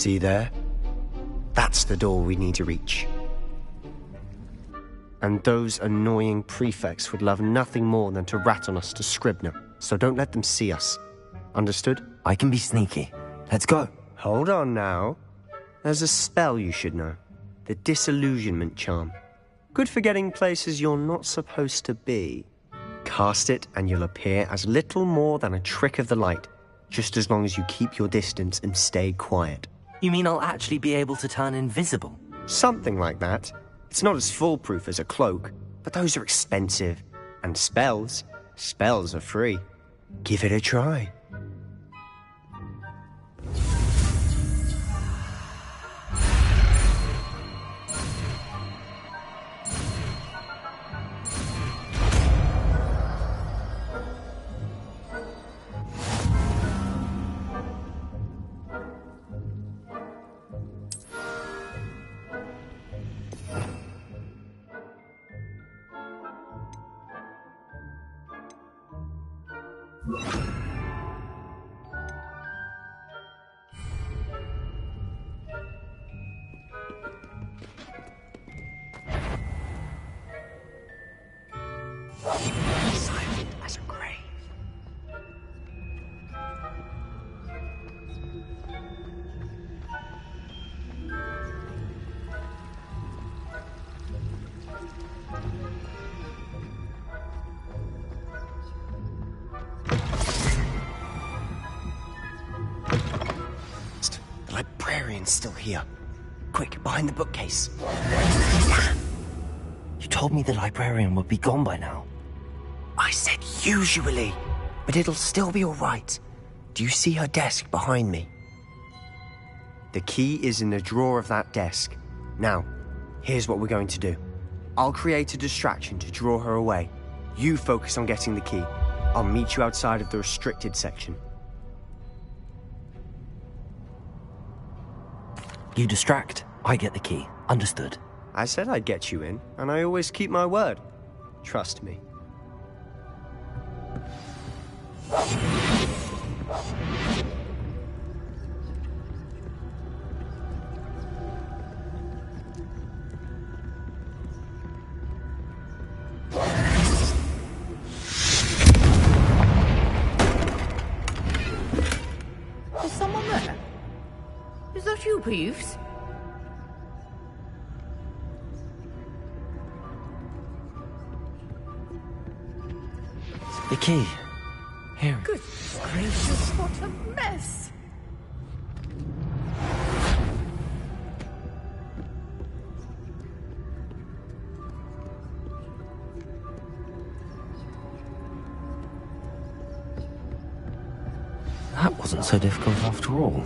See there? That's the door we need to reach. And those annoying prefects would love nothing more than to rat on us to Scribner, so don't let them see us. Understood? I can be sneaky. Let's go. Hold on now. There's a spell you should know. The Disillusionment Charm. Good for getting places you're not supposed to be. Cast it and you'll appear as little more than a trick of the light, just as long as you keep your distance and stay quiet. You mean I'll actually be able to turn invisible? Something like that. It's not as foolproof as a cloak, but those are expensive. And spells are free. Give it a try. Silent as a grave. The librarian's still here. Quick, behind the bookcase. You told me the librarian would be gone by now. I said usually, but it'll still be all right. Do you see her desk behind me? The key is in the drawer of that desk. Now, here's what we're going to do. I'll create a distraction to draw her away. You focus on getting the key. I'll meet you outside of the restricted section. You distract, I get the key. Understood. I said I'd get you in, and I always keep my word. Trust me. Is someone there? Is that you, Peeves? The key. Here. Goodness gracious, what a mess! That wasn't so difficult after all.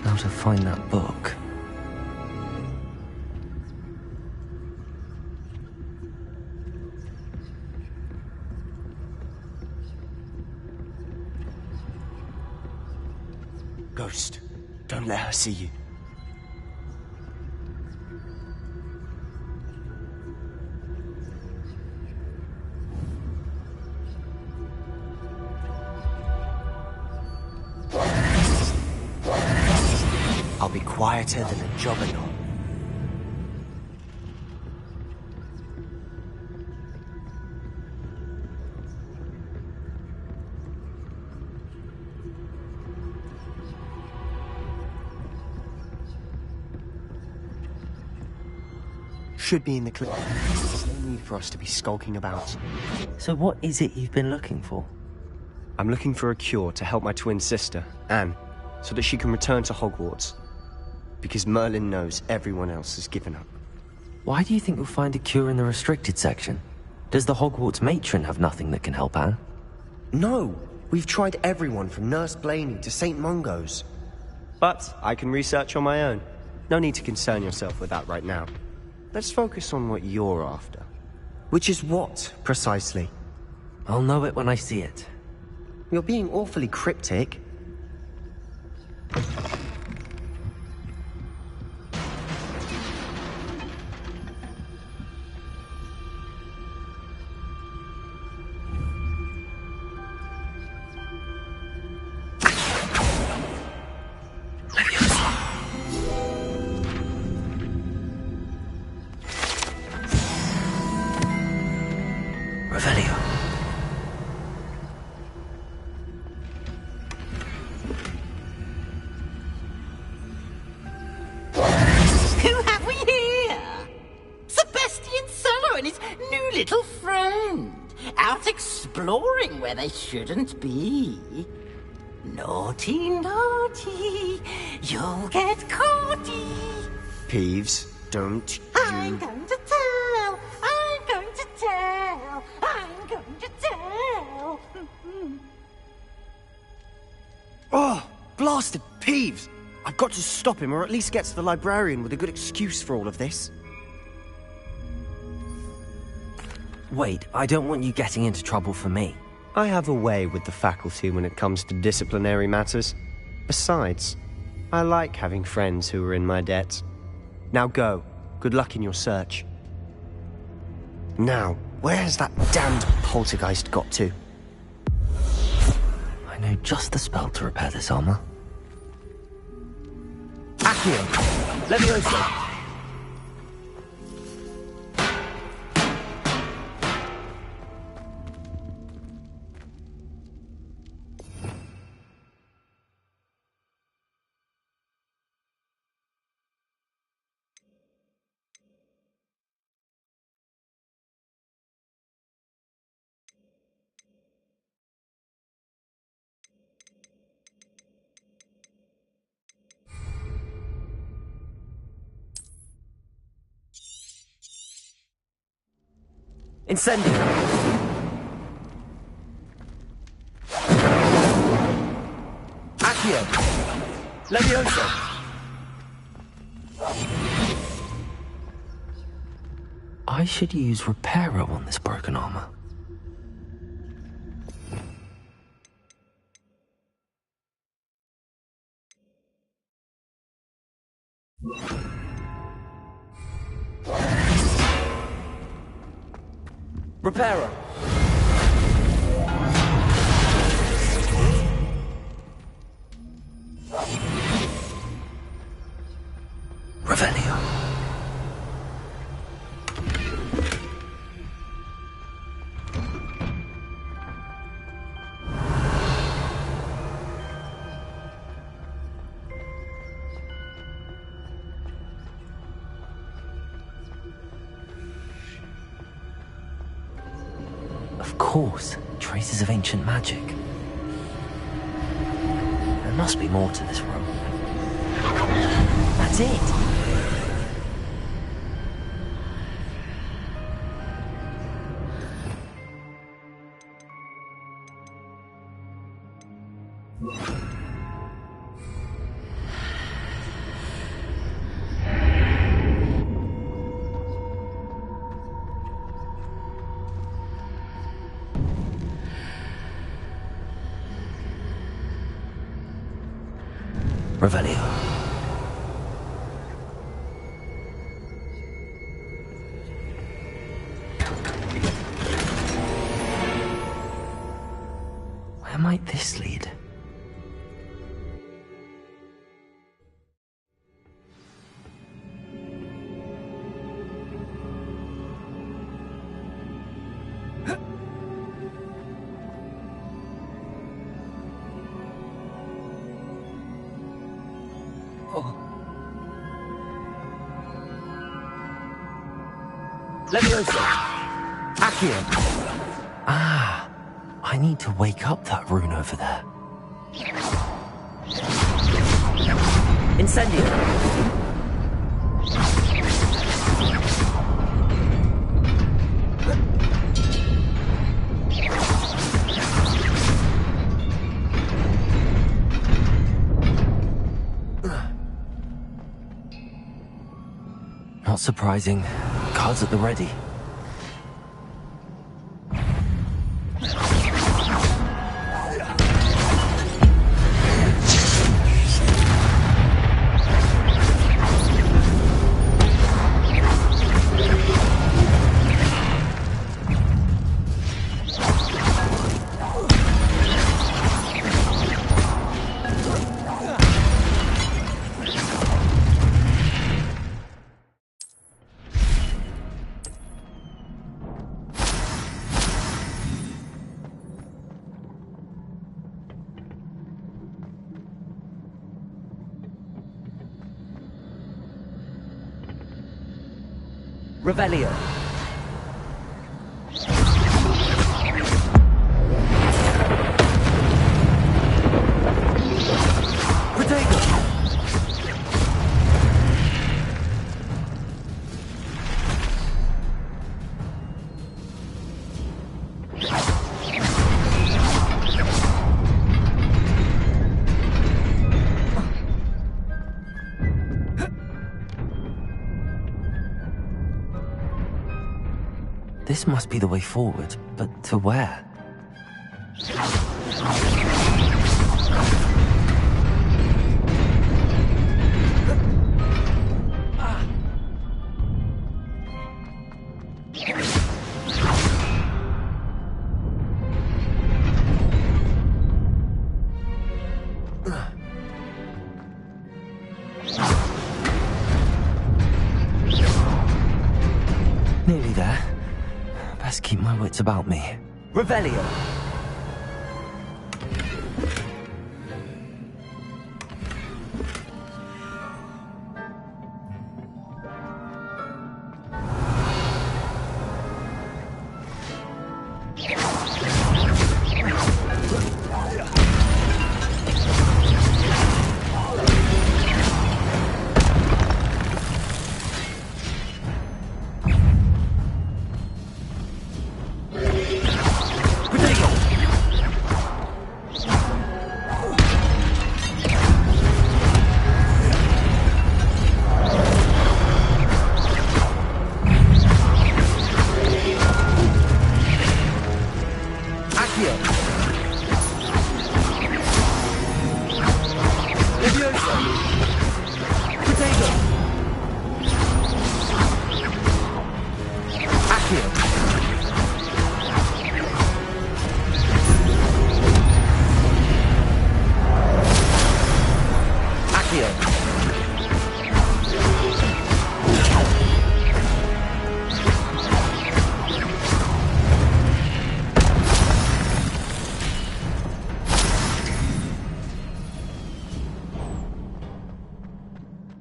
Now to find that book. Ghost, don't let her see you. I'll be quieter than a juggernaut. Should be in the clip. There's no need for us to be skulking about. So what is it you've been looking for? I'm looking for a cure to help my twin sister, Anne, so that she can return to Hogwarts. Because Merlin knows everyone else has given up. Why do you think you'll find a cure in the restricted section? Does the Hogwarts matron have nothing that can help Anne? No! We've tried everyone from Nurse Blaney to St. Mungo's. But I can research on my own. No need to concern yourself with that right now. Let's focus on what you're after. Which is what, precisely? I'll know it when I see it. You're being awfully cryptic. Revelio. Who have we here? Sebastian Cello and his new little friend. Out exploring where they shouldn't be. Naughty, naughty. You'll get caughty. Peeves, don't I'm you... going to tell. I'm going to tell. I'm going to tell. Oh, blasted Peeves! I've got to stop him, or at least get to the librarian with a good excuse for all of this. Wait, I don't want you getting into trouble for me. I have a way with the faculty when it comes to disciplinary matters. Besides, I like having friends who are in my debt. Now go. Good luck in your search. Now, where's that damned poltergeist got to? I know just the spell to repair this armor. Accio! Levioso! Incendio! Accio! Levioso! I should use Reparo on this broken armor. Reparo! Revelio. Of course, traces of ancient magic. There must be more to this room. That's it! Revelio. Where might this lead? Levioso! Accio! Ah, I need to wake up that rune over there. Incendio! Not surprising. Cards at the ready. Revelio. This must be the way forward, but to where? Nearly there. Best keep my wits about me. Revelio.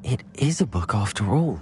It is a book after all.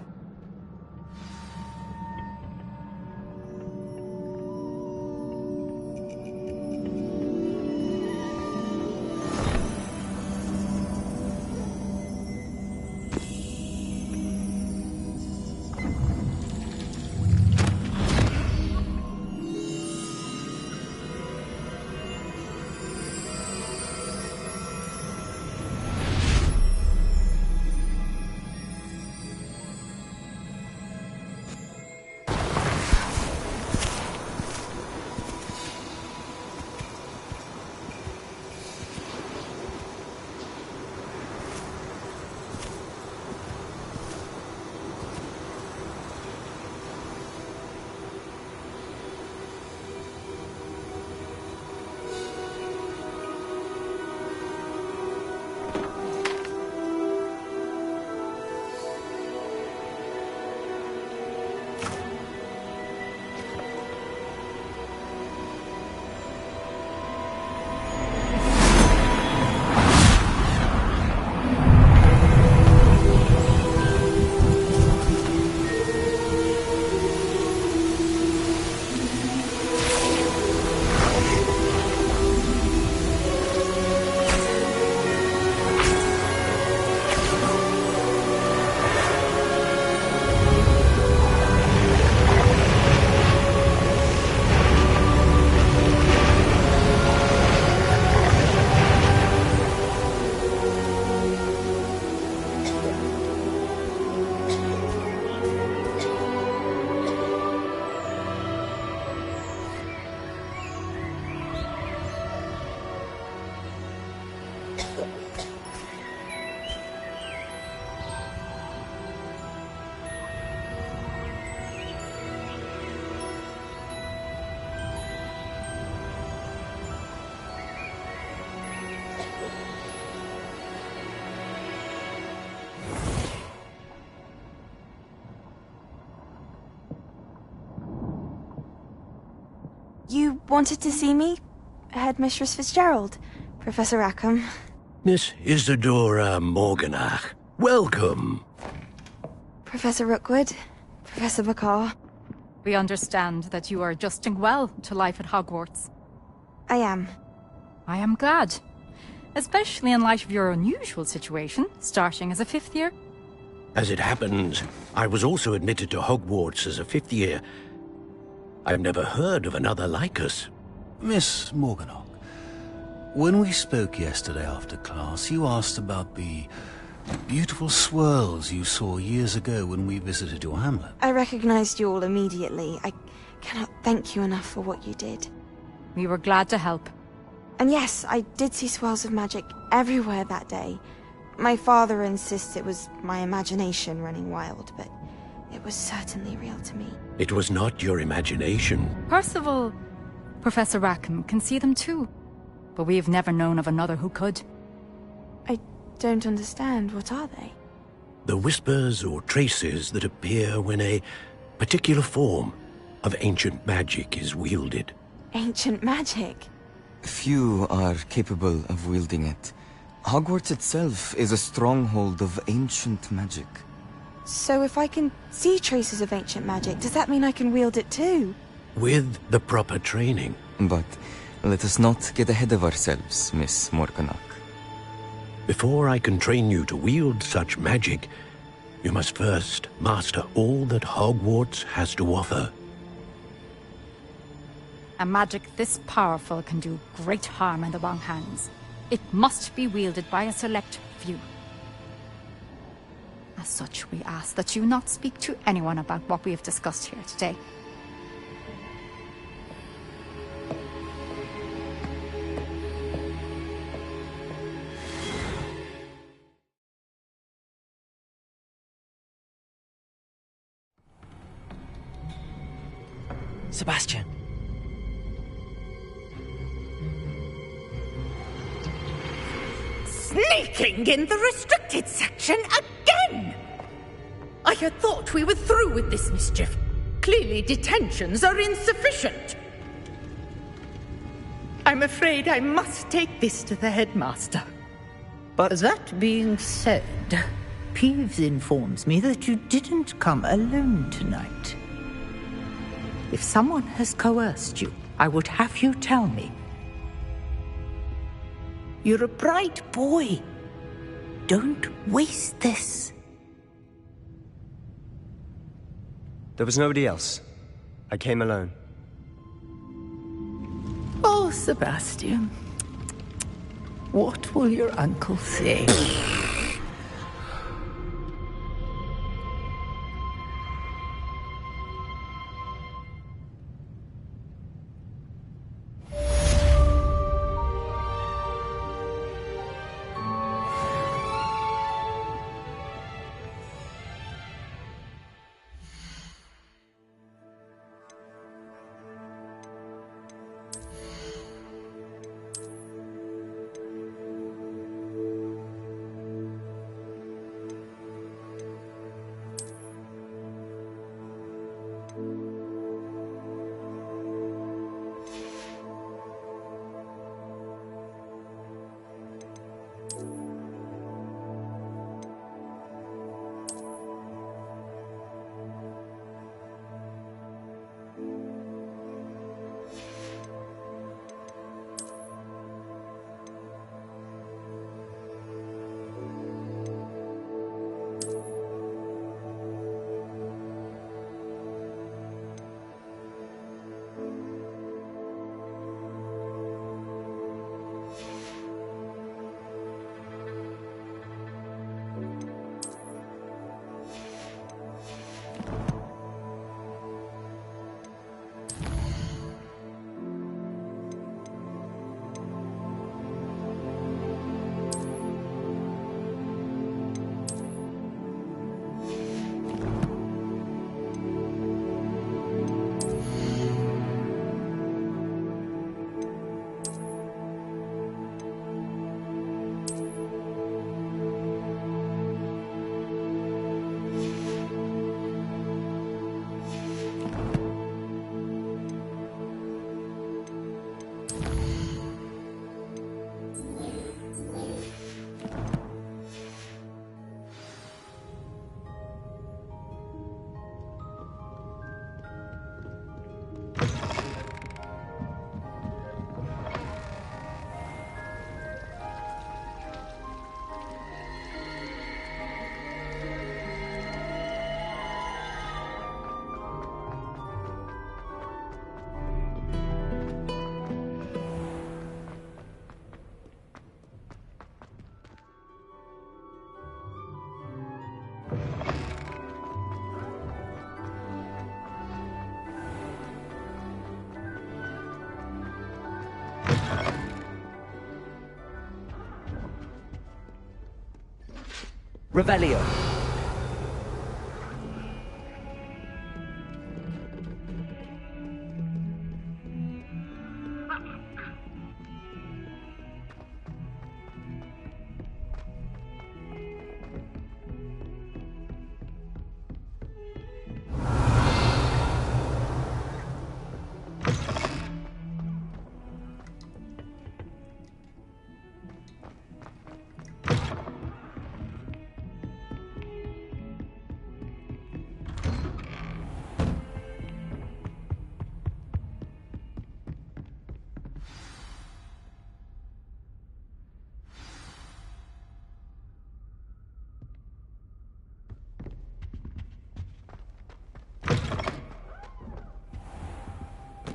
You wanted to see me? Headmistress Fitzgerald, Professor Rackham. Miss Isadora Morganach, welcome. Professor Rookwood, Professor Bakar. We understand that you are adjusting well to life at Hogwarts. I am. I am glad. Especially in light of your unusual situation, starting as a 5th year. As it happens, I was also admitted to Hogwarts as a 5th year. I've never heard of another like us. Miss Morganach, when we spoke yesterday after class, you asked about the beautiful swirls you saw years ago when we visited your hamlet. I recognized you all immediately. I cannot thank you enough for what you did. We were glad to help. And yes, I did see swirls of magic everywhere that day. My father insists it was my imagination running wild, but it was certainly real to me. It was not your imagination. Percival, Professor Rackham can see them too. But we have never known of another who could. I don't understand. What are they? The whispers or traces that appear when a particular form of ancient magic is wielded. Ancient magic? Few are capable of wielding it. Hogwarts itself is a stronghold of ancient magic. So if I can see traces of ancient magic, does that mean I can wield it too? With the proper training. But let us not get ahead of ourselves, Miss Morganach. Before I can train you to wield such magic, you must first master all that Hogwarts has to offer. A magic this powerful can do great harm in the wrong hands. It must be wielded by a select few. As such, we ask that you not speak to anyone about what we have discussed here today. Sebastian. Sneaking in the restricted section again! I had thought we were through with this mischief. Clearly detentions are insufficient. I'm afraid I must take this to the headmaster. But that being said, Peeves informs me that you didn't come alone tonight. If someone has coerced you, I would have you tell me. You're a bright boy. Don't waste this. There was nobody else. I came alone. Oh, Sebastian. What will your uncle say? Revelio.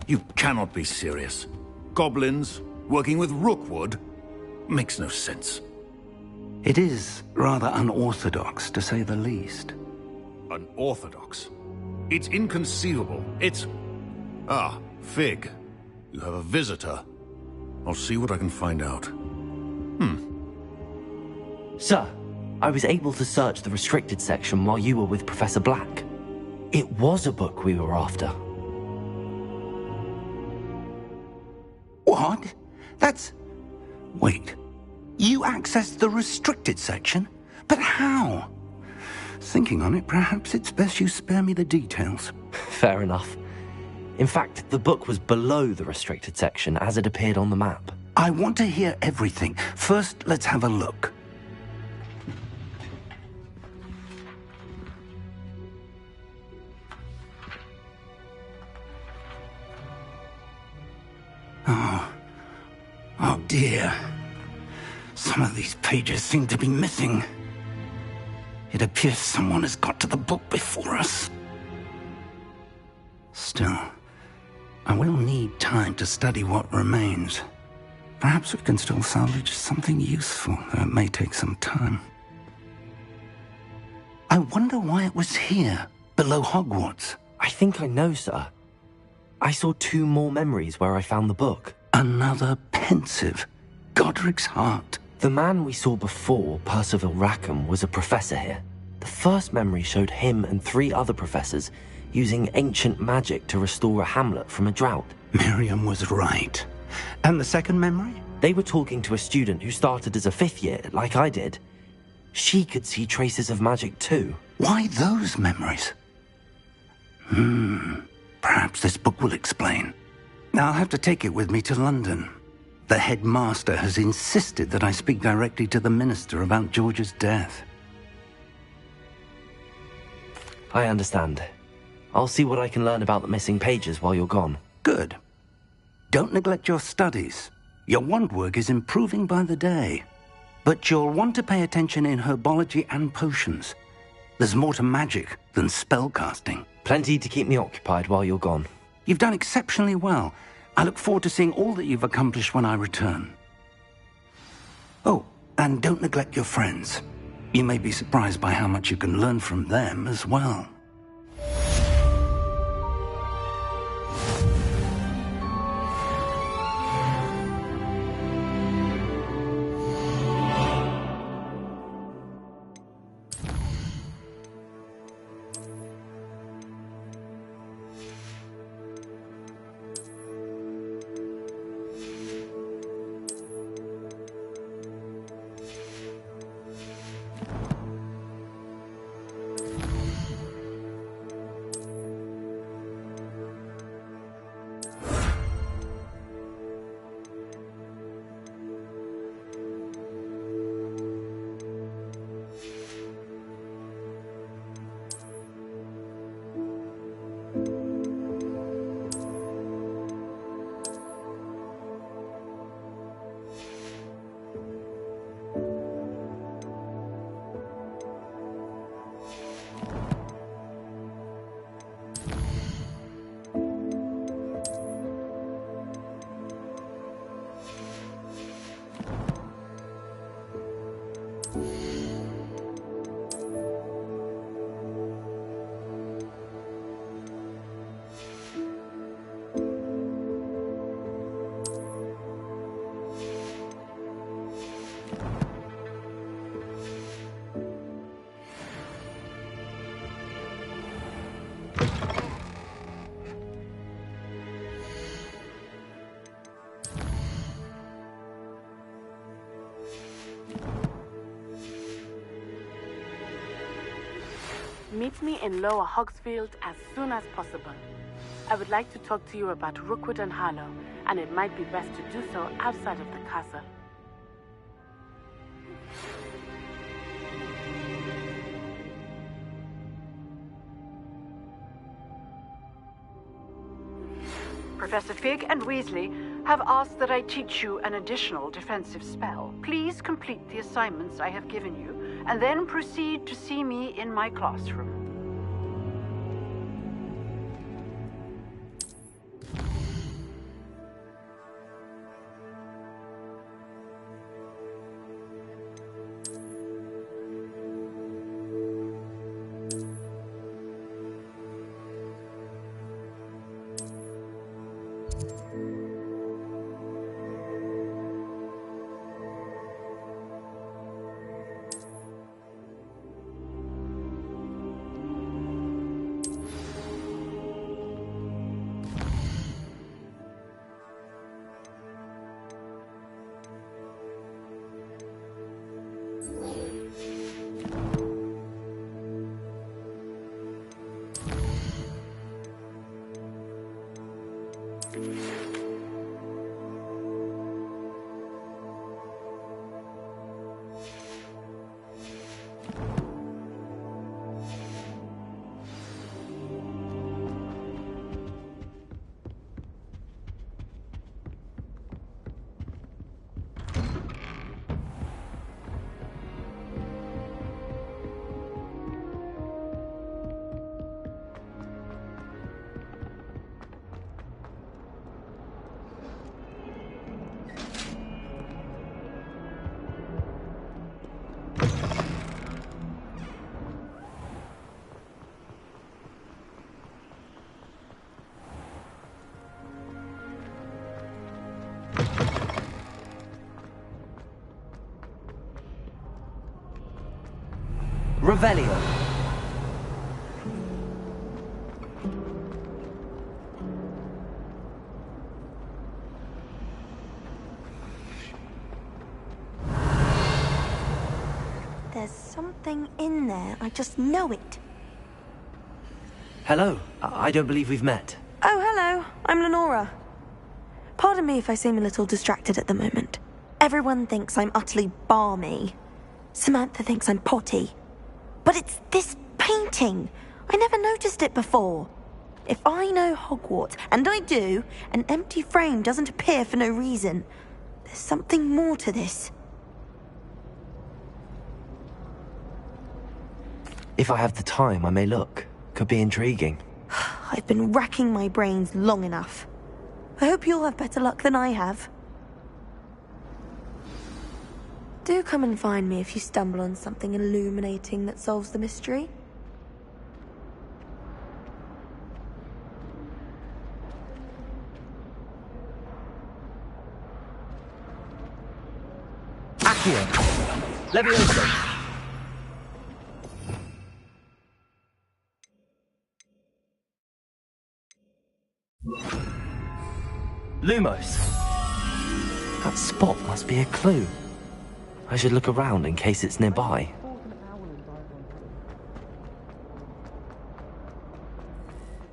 You cannot be serious. Goblins working with Rookwood? Makes no sense. It is rather unorthodox, to say the least. Unorthodox? It's inconceivable. It's... Ah, Fig. You have a visitor. I'll see what I can find out. Sir, I was able to search the restricted section while you were with Professor Black. It was a book we were after. What? That's... Wait. You accessed the restricted section? But how? Thinking on it, perhaps it's best you spare me the details. Fair enough. In fact, the book was below the restricted section as it appeared on the map. I want to hear everything. First, let's have a look. Oh dear. Some of these pages seem to be missing. It appears someone has got to the book before us. Still, I will need time to study what remains. Perhaps we can still salvage something useful, though it may take some time. I wonder why it was here, below Hogwarts. I think I know, sir. I saw 2 more memories where I found the book. Another pensive. Godric's heart. The man we saw before, Percival Rackham, was a professor here. The first memory showed him and 3 other professors using ancient magic to restore a hamlet from a drought. Miriam was right. And the second memory? They were talking to a student who started as a 5th year, like I did. She could see traces of magic too. Why those memories? Perhaps this book will explain. I'll have to take it with me to London. The headmaster has insisted that I speak directly to the minister about George's death. I understand. I'll see what I can learn about the missing pages while you're gone. Good. Don't neglect your studies. Your wand work is improving by the day. But you'll want to pay attention in herbology and potions. There's more to magic than spellcasting. Plenty to keep me occupied while you're gone. You've done exceptionally well. I look forward to seeing all that you've accomplished when I return. Oh, and don't neglect your friends. You may be surprised by how much you can learn from them as well. Meet me in Lower Hogsfield as soon as possible. I would like to talk to you about Rookwood and Harlow, and it might be best to do so outside of the castle. Professor Fig and Weasley have asked that I teach you an additional defensive spell. Please complete the assignments I have given you, and then proceed to see me in my classroom. Revelio. There's something in there. I just know it. Hello. I don't believe we've met. Oh, hello. I'm Lenora. Pardon me if I seem a little distracted at the moment. Everyone thinks I'm utterly balmy. Samantha thinks I'm potty. But it's this painting. I never noticed it before. If I know Hogwarts, and I do, an empty frame doesn't appear for no reason. There's something more to this. If I have the time, I may look. Could be intriguing. I've been racking my brains long enough. I hope you'll have better luck than I have. Do come and find me if you stumble on something illuminating that solves the mystery. Accio. Levioso. Lumos. That spot must be a clue. I should look around in case it's nearby.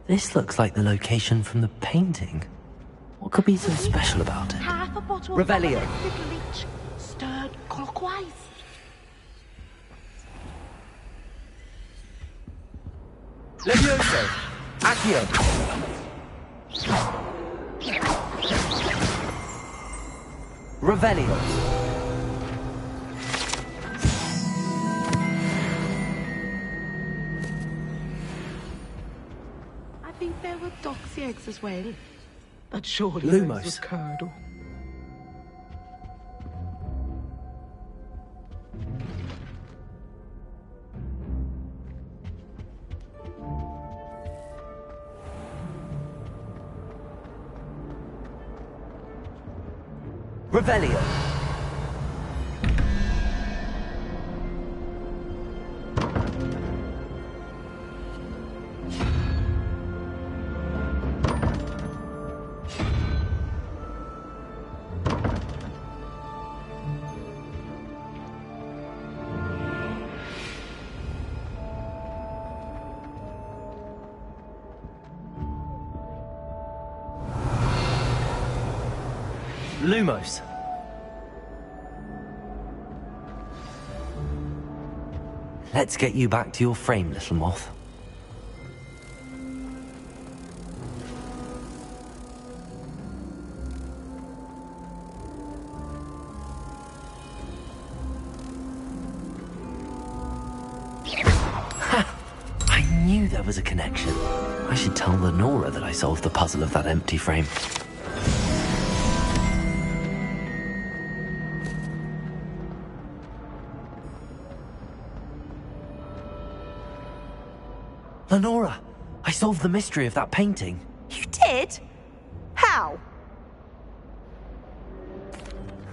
This looks like the location from the painting. What could be so special about it? Half a bottle Revelio. of little leech, stirred clockwise. Levioso. Accio. Revelio. I think there were doxy eggs as well. But surely Lumos. those was curdle. Revelio. Lumos. Let's get you back to your frame, little moth. I knew there was a connection. I should tell Lenora that I solved the puzzle of that empty frame. Lenora, I solved the mystery of that painting. You did? How?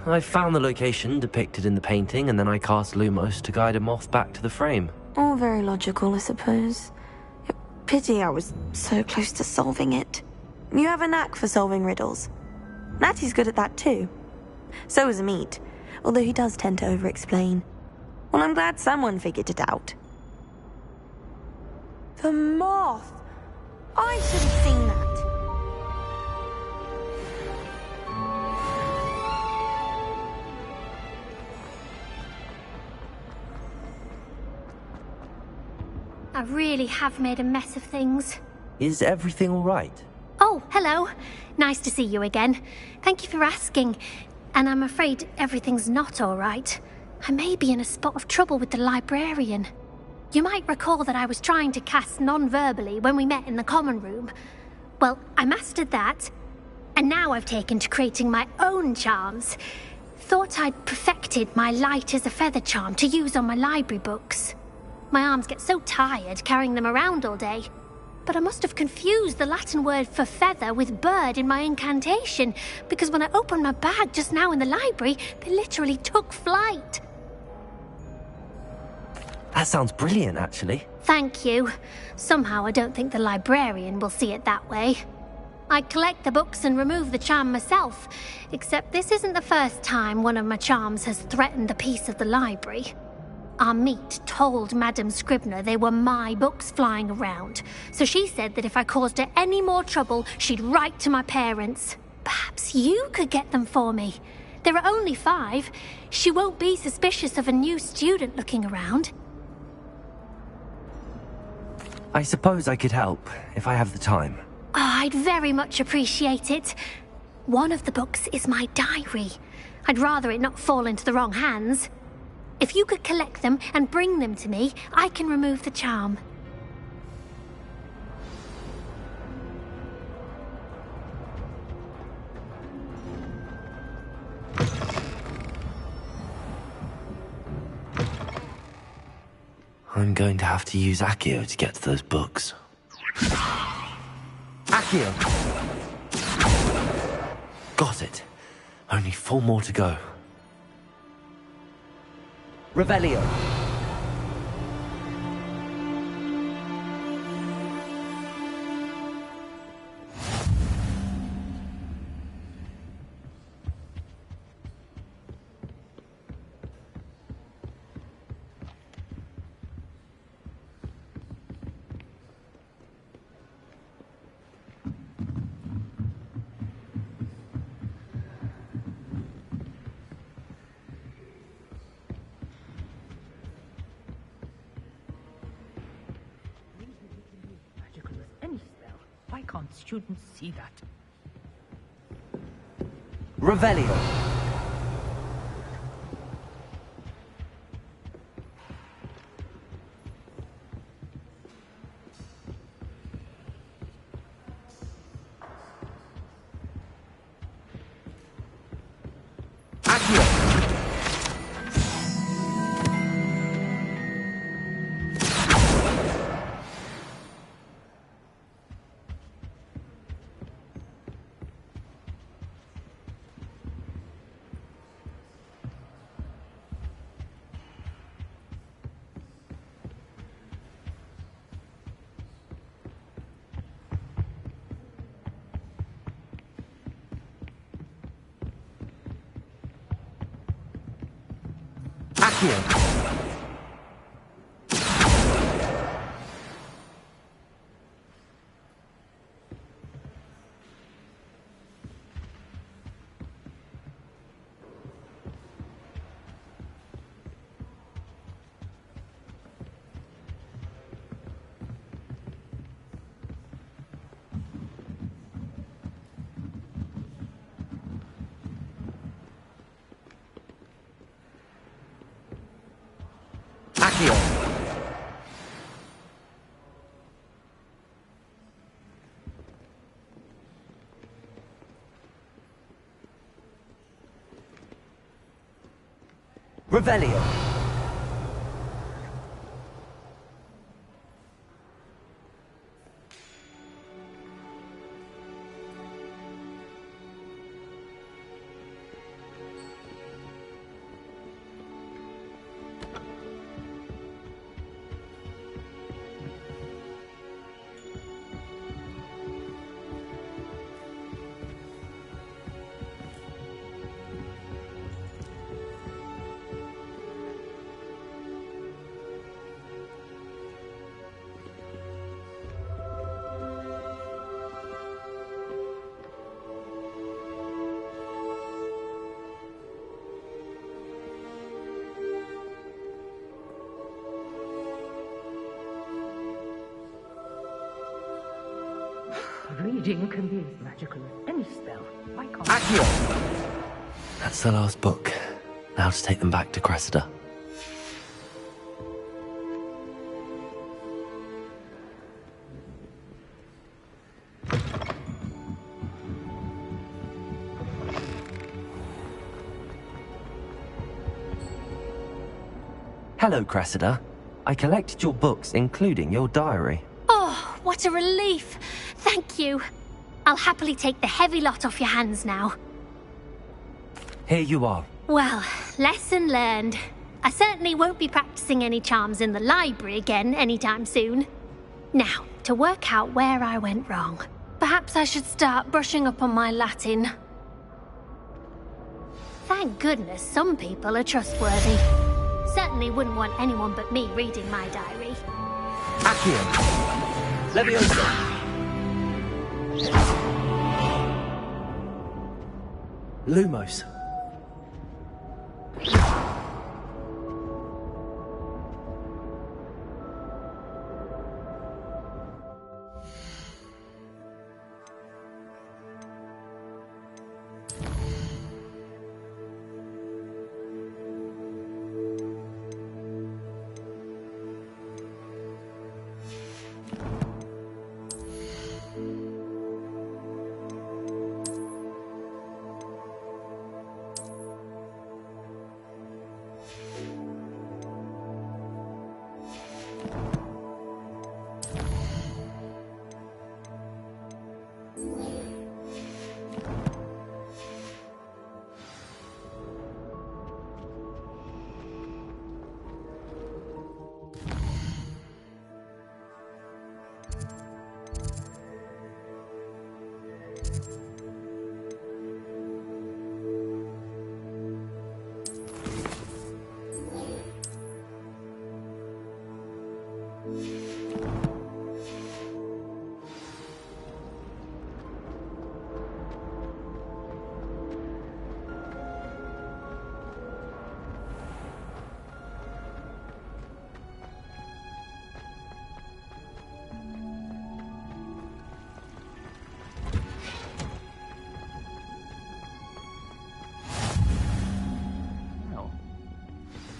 I found the location depicted in the painting, and then I cast Lumos to guide a moth back to the frame. All very logical, I suppose. Pity I was so close to solving it. You have a knack for solving riddles. Natty's good at that too. So is Amit, although he does tend to over-explain. Well, I'm glad someone figured it out. The moth! I should have seen that. I really have made a mess of things. Is everything all right? Oh, hello. Nice to see you again. Thank you for asking. And I'm afraid everything's not all right. I may be in a spot of trouble with the librarian. You might recall that I was trying to cast non-verbally when we met in the common room. Well, I mastered that. And now I've taken to creating my own charms. Thought I'd perfected my light as a feather charm to use on my library books. My arms get so tired carrying them around all day. But I must have confused the Latin word for feather with bird in my incantation, because when I opened my bag just now in the library, they literally took flight. That sounds brilliant, actually. Thank you. Somehow I don't think the librarian will see it that way. I collect the books and remove the charm myself, except this isn't the first time one of my charms has threatened the peace of the library. Amit told Madame Scribner they were my books flying around, so she said that if I caused her any more trouble, she'd write to my parents. Perhaps you could get them for me. There are only 5. She won't be suspicious of a new student looking around. I suppose I could help, if I have the time. Oh, I'd very much appreciate it. One of the books is my diary. I'd rather it not fall into the wrong hands. If you could collect them and bring them to me, I can remove the charm. I'm going to have to use Accio to get to those books. Accio! Got it. Only 4 more to go. Revelio. Can't students see that? Revelio. Accio. Accio! Revelio! Reading can be as magical as any spell. Why can't Accio! That's the last book. Now to take them back to Cressida. Hello, Cressida. I collected your books, including your diary. Oh, what a relief! Thank you. I'll happily take the heavy lot off your hands now. Here you are. Well, lesson learned. I certainly won't be practicing any charms in the library again anytime soon. Now, to work out where I went wrong. Perhaps I should start brushing up on my Latin. Thank goodness some people are trustworthy. Certainly wouldn't want anyone but me reading my diary. Accio! Leviosa! Lumos.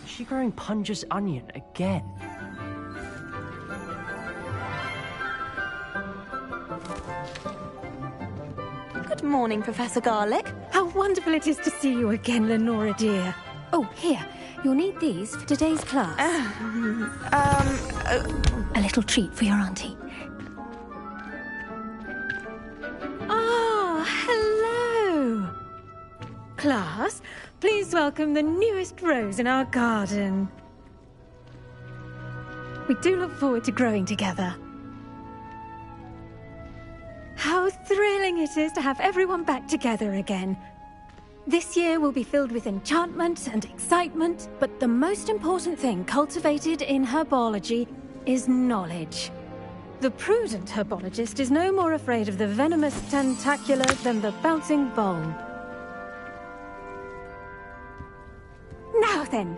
Is she growing Punja's onion again? Good morning, Professor Garlick. How wonderful it is to see you again, Lenora dear. Oh, here. You'll need these for today's class. A little treat for your auntie. Oh, hello. Class, please welcome the newest rose in our garden. We do look forward to growing together. How thrilling it is to have everyone back together again. This year will be filled with enchantment and excitement, but the most important thing cultivated in herbology is knowledge. The prudent herbologist is no more afraid of the venomous tentacula than the bouncing bulb. Now then,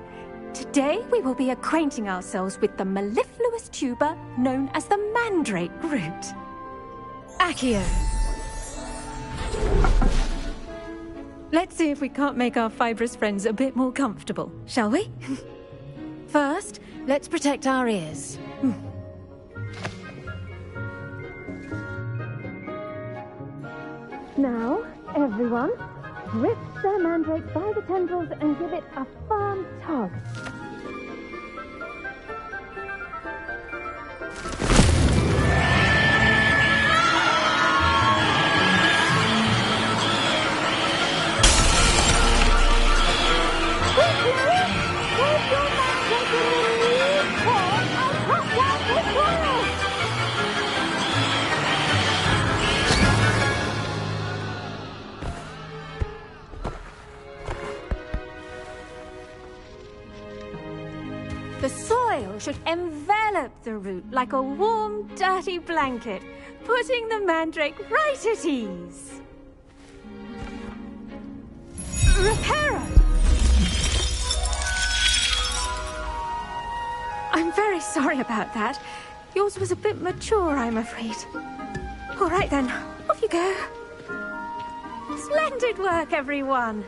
today we will be acquainting ourselves with the mellifluous tuber known as the mandrake root. Accio. Let's see if we can't make our fibrous friends a bit more comfortable, shall we? First, Let's protect our ears. Now, everyone, grip the mandrake by the tendrils and give it a firm tug. The soil should envelop the root like a warm, dirty blanket, putting the mandrake right at ease. Reparo! I'm very sorry about that. Yours was a bit mature, I'm afraid. All right then, off you go. Splendid work, everyone.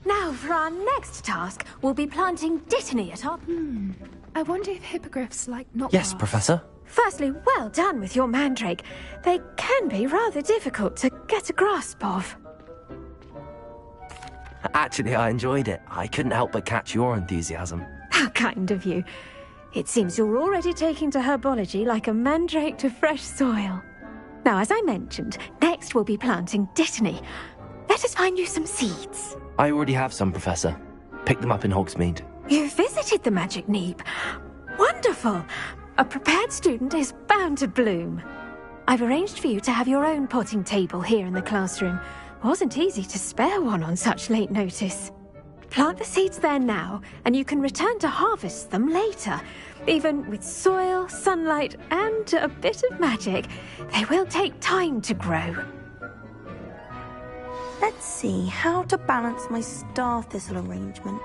Now, for our next task, we'll be planting dittany at our... I wonder if hippogriffs like not Yes, Professor. Firstly, well done with your mandrake. They can be rather difficult to get a grasp of. Actually, I enjoyed it. I couldn't help but catch your enthusiasm. How kind of you. It seems you're already taking to herbology like a mandrake to fresh soil. Now, as I mentioned, next we'll be planting dittany. Let us find you some seeds. I already have some, Professor. Picked them up in Hogsmeade. You visited the Magic Neep. Wonderful. A prepared student is bound to bloom. I've arranged for you to have your own potting table here in the classroom. Wasn't easy to spare one on such late notice. Plant the seeds there now, and you can return to harvest them later. Even with soil, sunlight, and a bit of magic, they will take time to grow. Let's see how to balance my star thistle arrangement.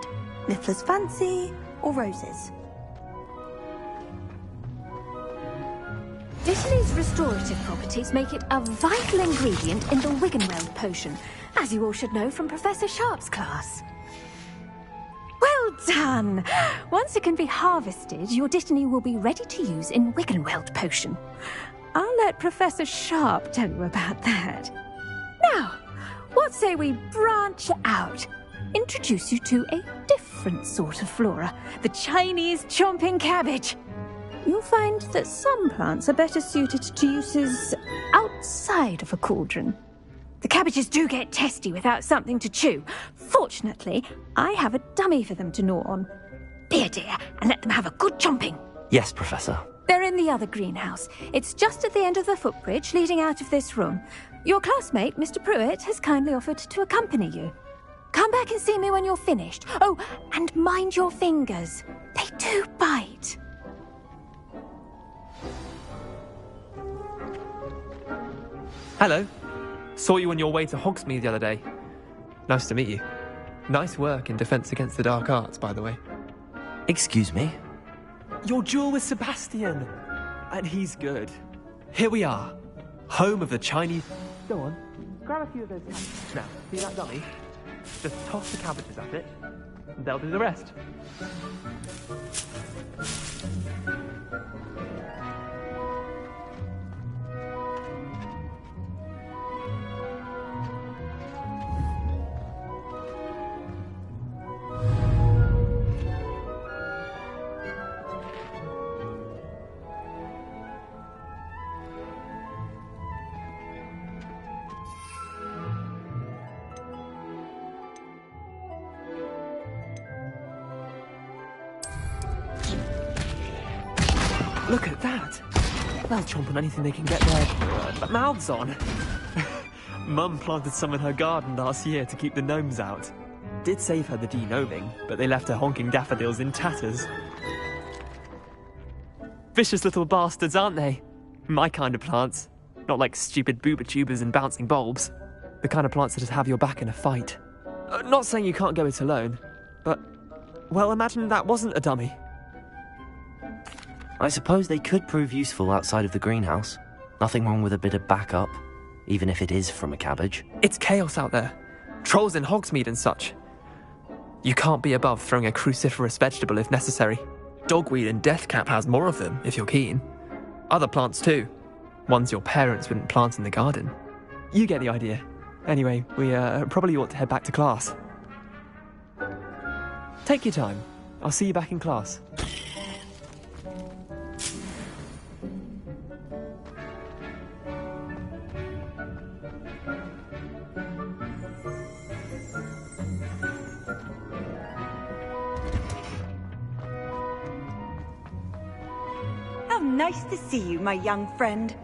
Miffler's Fancy or roses? Dittany's restorative properties make it a vital ingredient in the Wiggenweld potion, as you all should know from Professor Sharp's class. Well done! Once it can be harvested, your dittany will be ready to use in Wiggenweld potion. I'll let Professor Sharp tell you about that. Now, what say we branch out? Introduce you to a different sort of flora, the Chinese chomping cabbage. You'll find that some plants are better suited to uses outside of a cauldron. The cabbages do get testy without something to chew. Fortunately, I have a dummy for them to gnaw on. Be a dear and let them have a good chomping. Yes, Professor. They're in the other greenhouse. It's just at the end of the footbridge leading out of this room. Your classmate, Mr. Pruitt, has kindly offered to accompany you. Come back and see me when you're finished. Oh, and mind your fingers. They do bite. Hello. Saw you on your way to Hogsmeade the other day. Nice to meet you. Nice work in Defense Against the Dark Arts, by the way. Excuse me? Your duel with Sebastian. And he's good. Here we are. Home of the Chinese... Go on. Grab a few of those cabbages. Now, see that dummy? Just toss the cabbages at it, and they'll do the rest. Look at that! They'll chomp on anything they can get their mouths on. Mum planted some in her garden last year to keep the gnomes out. Did save her the de-gnoming, but they left her honking daffodils in tatters. Vicious little bastards, aren't they? My kind of plants. Not like stupid booba tubers and bouncing bulbs. The kind of plants that just have your back in a fight. Not saying you can't go it alone, but... well, imagine that wasn't a dummy. I suppose they could prove useful outside of the greenhouse. Nothing wrong with a bit of backup, even if it is from a cabbage. It's chaos out there. Trolls in Hogsmeade and such. You can't be above throwing a cruciferous vegetable if necessary. Dogweed and deathcap has more of them, if you're keen. Other plants too. Ones your parents wouldn't plant in the garden. You get the idea. Anyway, we probably ought to head back to class. Take your time. I'll see you back in class. How nice to see you, my young friend.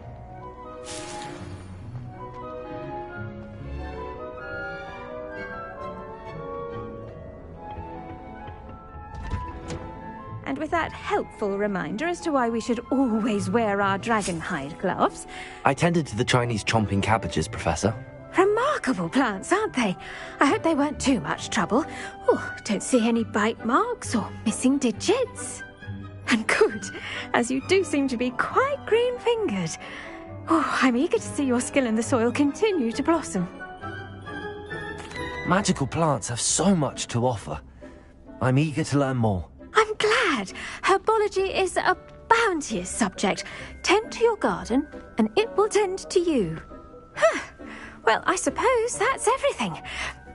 And with that helpful reminder as to why we should always wear our dragon hide gloves. I tended to the Chinese chomping cabbages, Professor. Remarkable plants, aren't they? I hope they weren't too much trouble. Oh, don't see any bite marks or missing digits. And good, as you do seem to be quite green-fingered. Oh, I'm eager to see your skill in the soil continue to blossom. Magical plants have so much to offer. I'm eager to learn more. I'm glad. Herbology is a bounteous subject. Tend to your garden, and it will tend to you. Huh. Well, I suppose that's everything.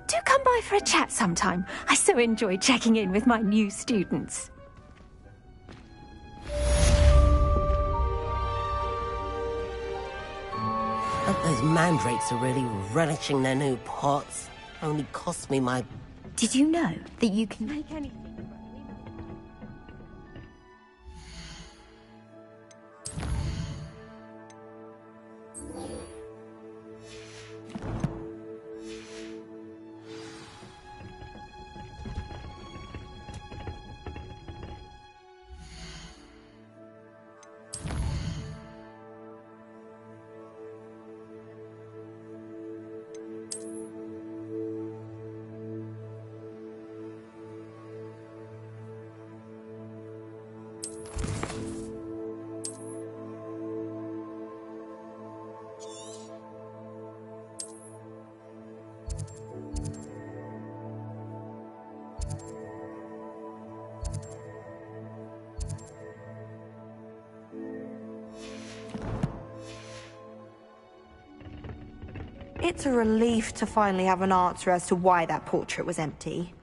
Do come by for a chat sometime. I so enjoy checking in with my new students. Hope those mandrakes are really relishing their new pots. Only cost me my... Did you know that you can make anything? It's a relief to finally have an answer as to why that portrait was empty.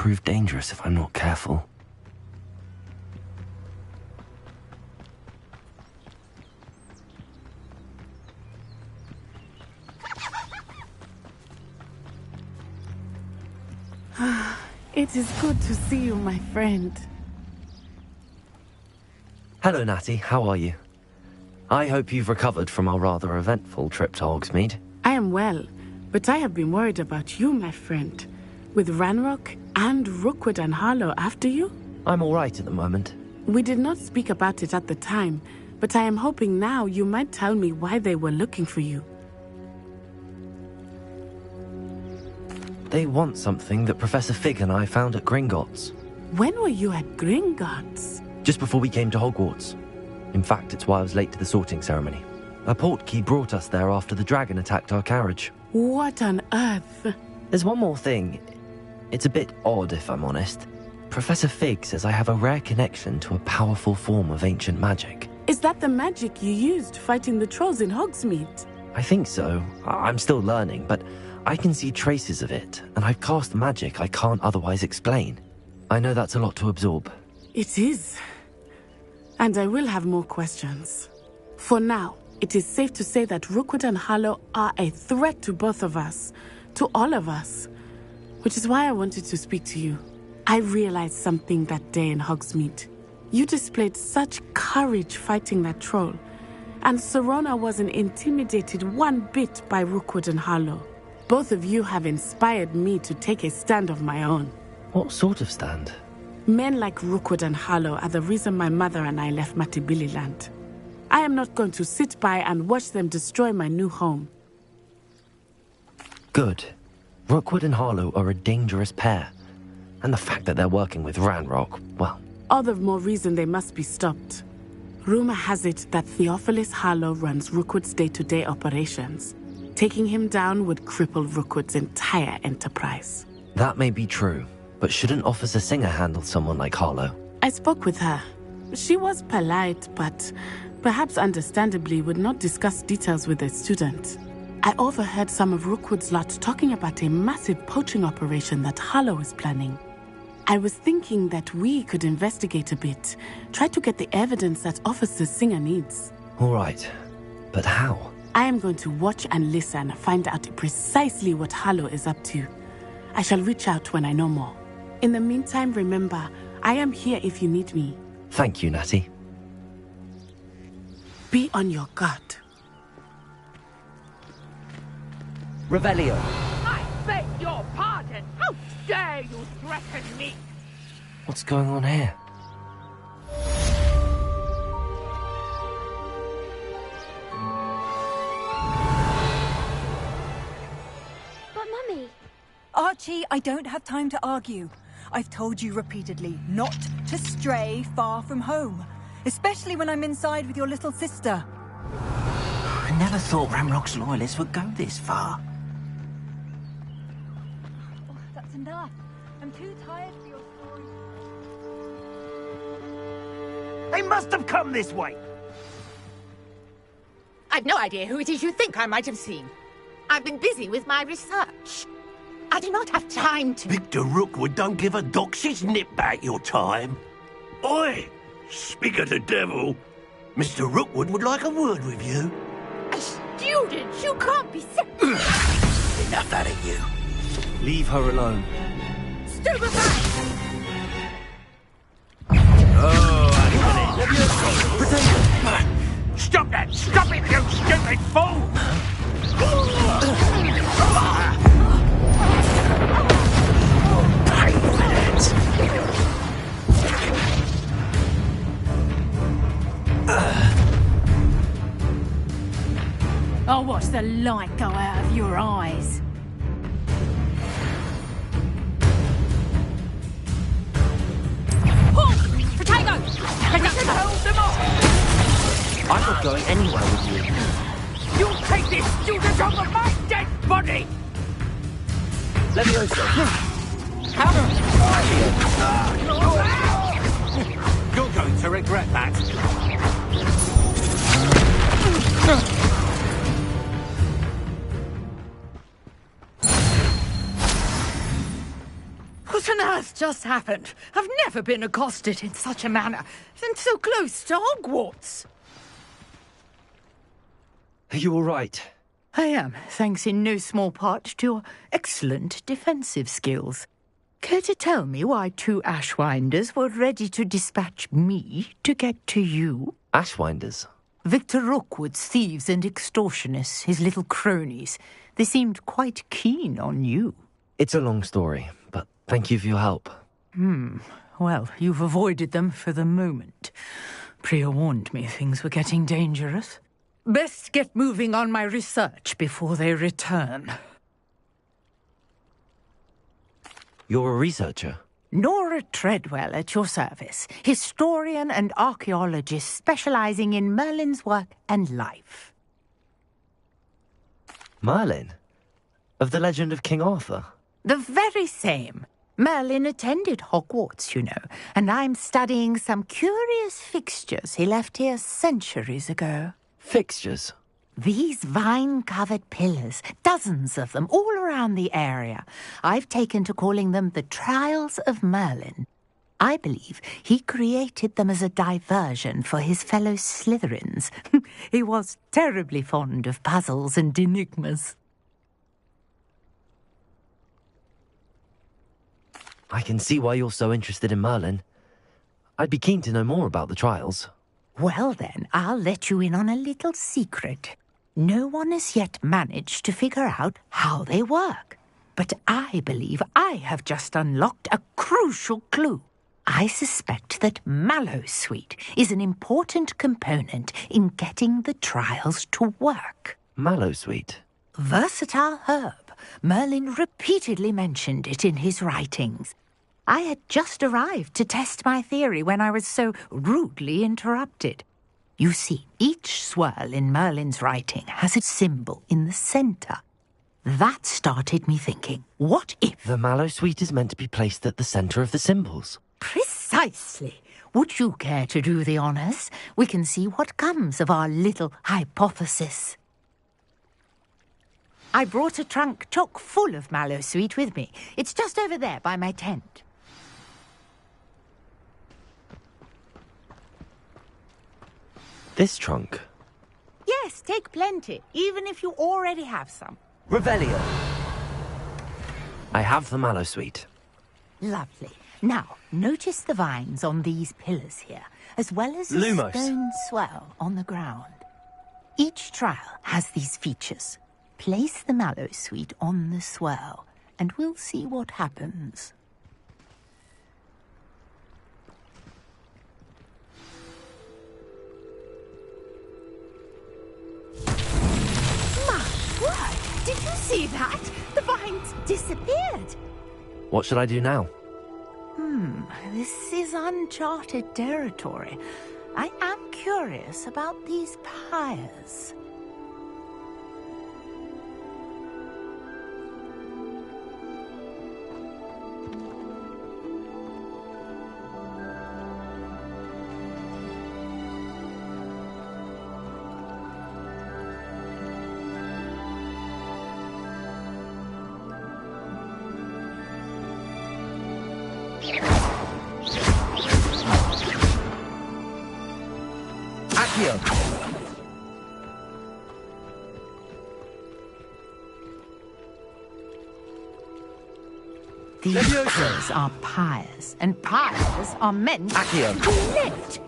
prove dangerous if I'm not careful. It is good to see you, my friend. Hello, Natty. How are you? I hope you've recovered from our rather eventful trip to Hogsmeade. I am well, but I have been worried about you, my friend. With Ranrock and Rookwood and Harlow after you? I'm all right at the moment. We did not speak about it at the time, but I am hoping now you might tell me why they were looking for you. They want something that Professor Fig and I found at Gringotts. When were you at Gringotts? Just before we came to Hogwarts. In fact, it's why I was late to the sorting ceremony. A portkey brought us there after the dragon attacked our carriage. What on earth? There's one more thing. It's a bit odd, if I'm honest. Professor Fig says I have a rare connection to a powerful form of ancient magic. Is that the magic you used fighting the trolls in Hogsmeade? I think so. I'm still learning, but I can see traces of it, and I've cast magic I can't otherwise explain. I know that's a lot to absorb. It is. And I will have more questions. For now, it is safe to say that Rookwood and Harlow are a threat to both of us, to all of us. Which is why I wanted to speak to you. I realized something that day in Hogsmeade. You displayed such courage fighting that troll, and Serona wasn't intimidated one bit by Rookwood and Harlow. Both of you have inspired me to take a stand of my own. What sort of stand? Men like Rookwood and Harlow are the reason my mother and I left Mattibililand. I am not going to sit by and watch them destroy my new home. Good. Rookwood and Harlow are a dangerous pair. And the fact that they're working with Ranrock, well... All the more reason they must be stopped. Rumor has it that Theophilus Harlow runs Rookwood's day-to-day operations. Taking him down would cripple Rookwood's entire enterprise. That may be true, but shouldn't Officer Singer handle someone like Harlow? I spoke with her. She was polite, but perhaps understandably would not discuss details with a student. I overheard some of Rookwood's lot talking about a massive poaching operation that Harlow is planning. I was thinking that we could investigate a bit, try to get the evidence that Officer Singer needs. All right, but how? I am going to watch and listen, find out precisely what Harlow is up to. I shall reach out when I know more. In the meantime, remember, I am here if you need me. Thank you, Natty. Be on your guard. Revelio. I beg your pardon! How dare you threaten me! What's going on here? But Mummy... Archie, I don't have time to argue. I've told you repeatedly not to stray far from home, especially when I'm inside with your little sister. I never thought Ranrock's loyalists would go this far. Oh, that's enough. I'm too tired for your story. They must have come this way! I've no idea who it is you think I might have seen. I've been busy with my research. I do not have time to... Victor Rookwood don't give a doxy's nip back your time. Oi! Speak of the devil. Mr. Rookwood would like a word with you. A student? You can't be sick. Enough out of you. Leave her alone. Stupefy! Oh, stop that! Stop it, you stupid fool! I'll watch the light go out of your eyes. Halt! Potato! Potato! Hold them off! I'm not going anywhere with you. You'll take this student over my dead body! Leviosa. You're going to regret that. What on earth? just happened? I've never been accosted in such a manner, and so close to Hogwarts. Are you all right? I am, thanks in no small part to your excellent defensive skills. Care to tell me why 2 Ashwinders were ready to dispatch me to get to you? Ashwinders? Victor Rookwood's thieves and extortionists, his little cronies. They seemed quite keen on you. It's a long story, but thank you for your help. Well, you've avoided them for the moment. Priya warned me things were getting dangerous. Best get moving on my research before they return. You're a researcher? Nora Treadwell at your service, historian and archaeologist specializing in Merlin's work and life. Merlin? Of the legend of King Arthur? The very same. Merlin attended Hogwarts, you know, and I'm studying some curious fixtures he left here centuries ago. Fixtures? These vine-covered pillars, dozens of them, all around the area. I've taken to calling them the Trials of Merlin. I believe he created them as a diversion for his fellow Slytherins. He was terribly fond of puzzles and enigmas. I can see why you're so interested in Merlin. I'd be keen to know more about the trials. Well then, I'll let you in on a little secret. No one has yet managed to figure out how they work. But I believe I have just unlocked a crucial clue. I suspect that Mallowsweet is an important component in getting the trials to work. Mallowsweet? Versatile herb. Merlin repeatedly mentioned it in his writings. I had just arrived to test my theory when I was so rudely interrupted. You see, each swirl in Merlin's writing has a symbol in the centre. That started me thinking, what if... The Mallowsweet is meant to be placed at the centre of the symbols. Precisely. Would you care to do the honours? We can see what comes of our little hypothesis. I brought a trunk chock full of Mallowsweet with me. It's just over there by my tent. This trunk? Yes, take plenty, even if you already have some. Revelio! I have the Mallowsweet. Lovely. Now, notice the vines on these pillars here, as well as the Lumos. stone swell on the ground. Each trial has these features. Place the Mallowsweet on the swell, and we'll see what happens. My word! Did you see that? The vines disappeared! What should I do now? This is uncharted territory. I am curious about these pyres. Accio! These pillars are pyres, and pyres are meant Accio. to lift.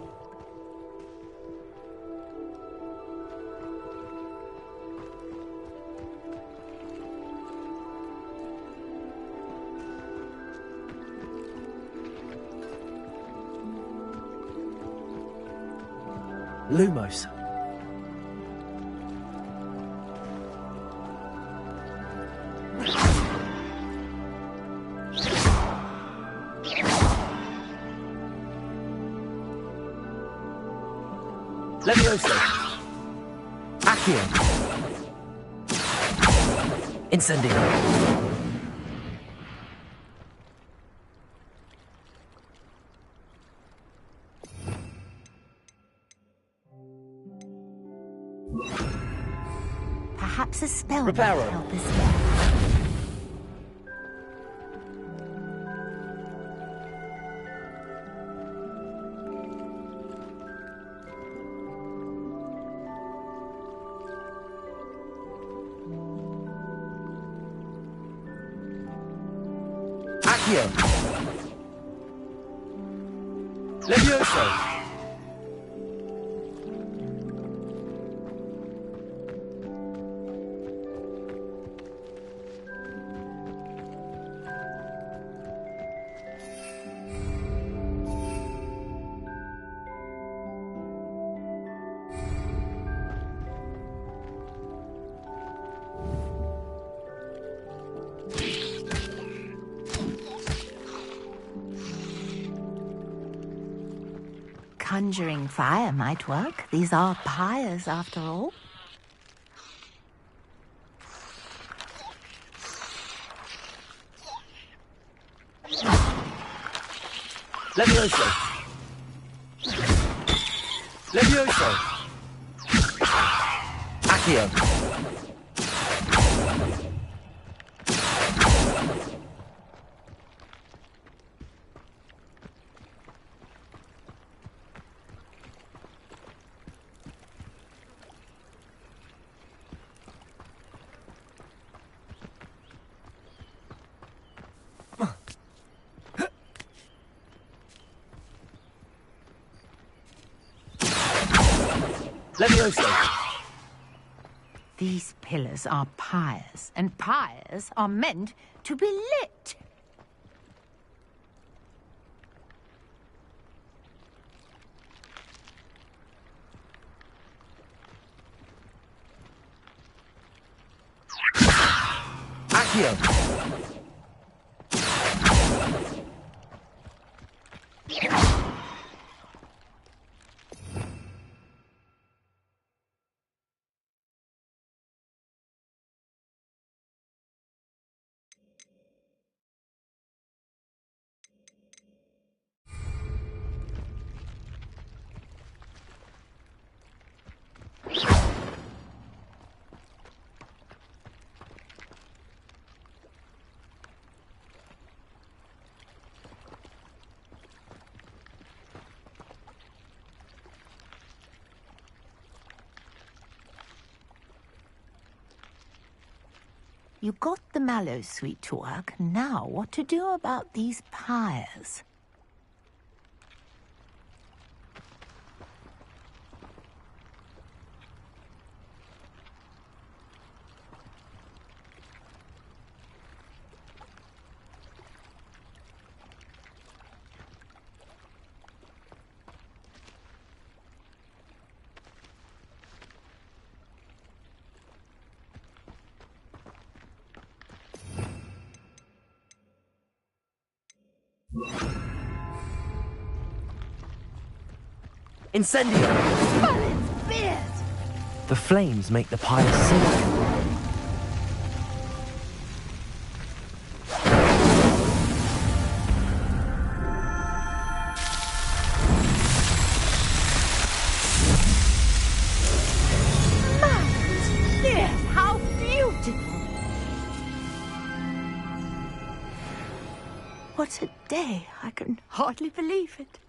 Lumos. Levioso. Accio. Incendio. Perhaps a spell Reparo. might help us here. Accio! Levioso! Conjuring fire might work. These are pyres, after all. Levioso! Levioso! Accio! Levioso! These pillars are pyres, and pyres are meant to be lit. Accio! You got the mallow suite to work. Now, what to do about these pyres? Incendio! The flames make the pyre sink. Yes, how beautiful! What a day. I can hardly believe it.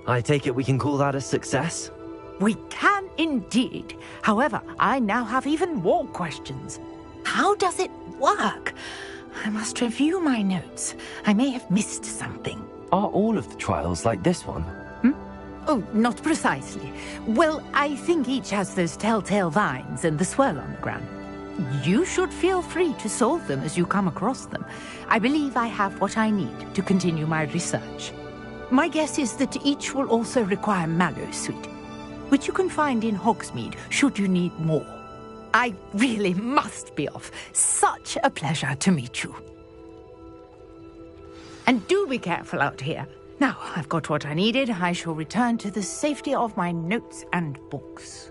I take it we can call that a success? We can indeed. However, I now have even more questions. How does it work? I must review my notes. I may have missed something. Are all of the trials like this one? Oh, not precisely. Well, I think each has those telltale vines and the swirl on the ground. You should feel free to solve them as you come across them. I believe I have what I need to continue my research. My guess is that each will also require mallow suite, which you can find in Hogsmeade should you need more. I really must be off. Such a pleasure to meet you. And do be careful out here. Now, I've got what I needed. I shall return to the safety of my notes and books.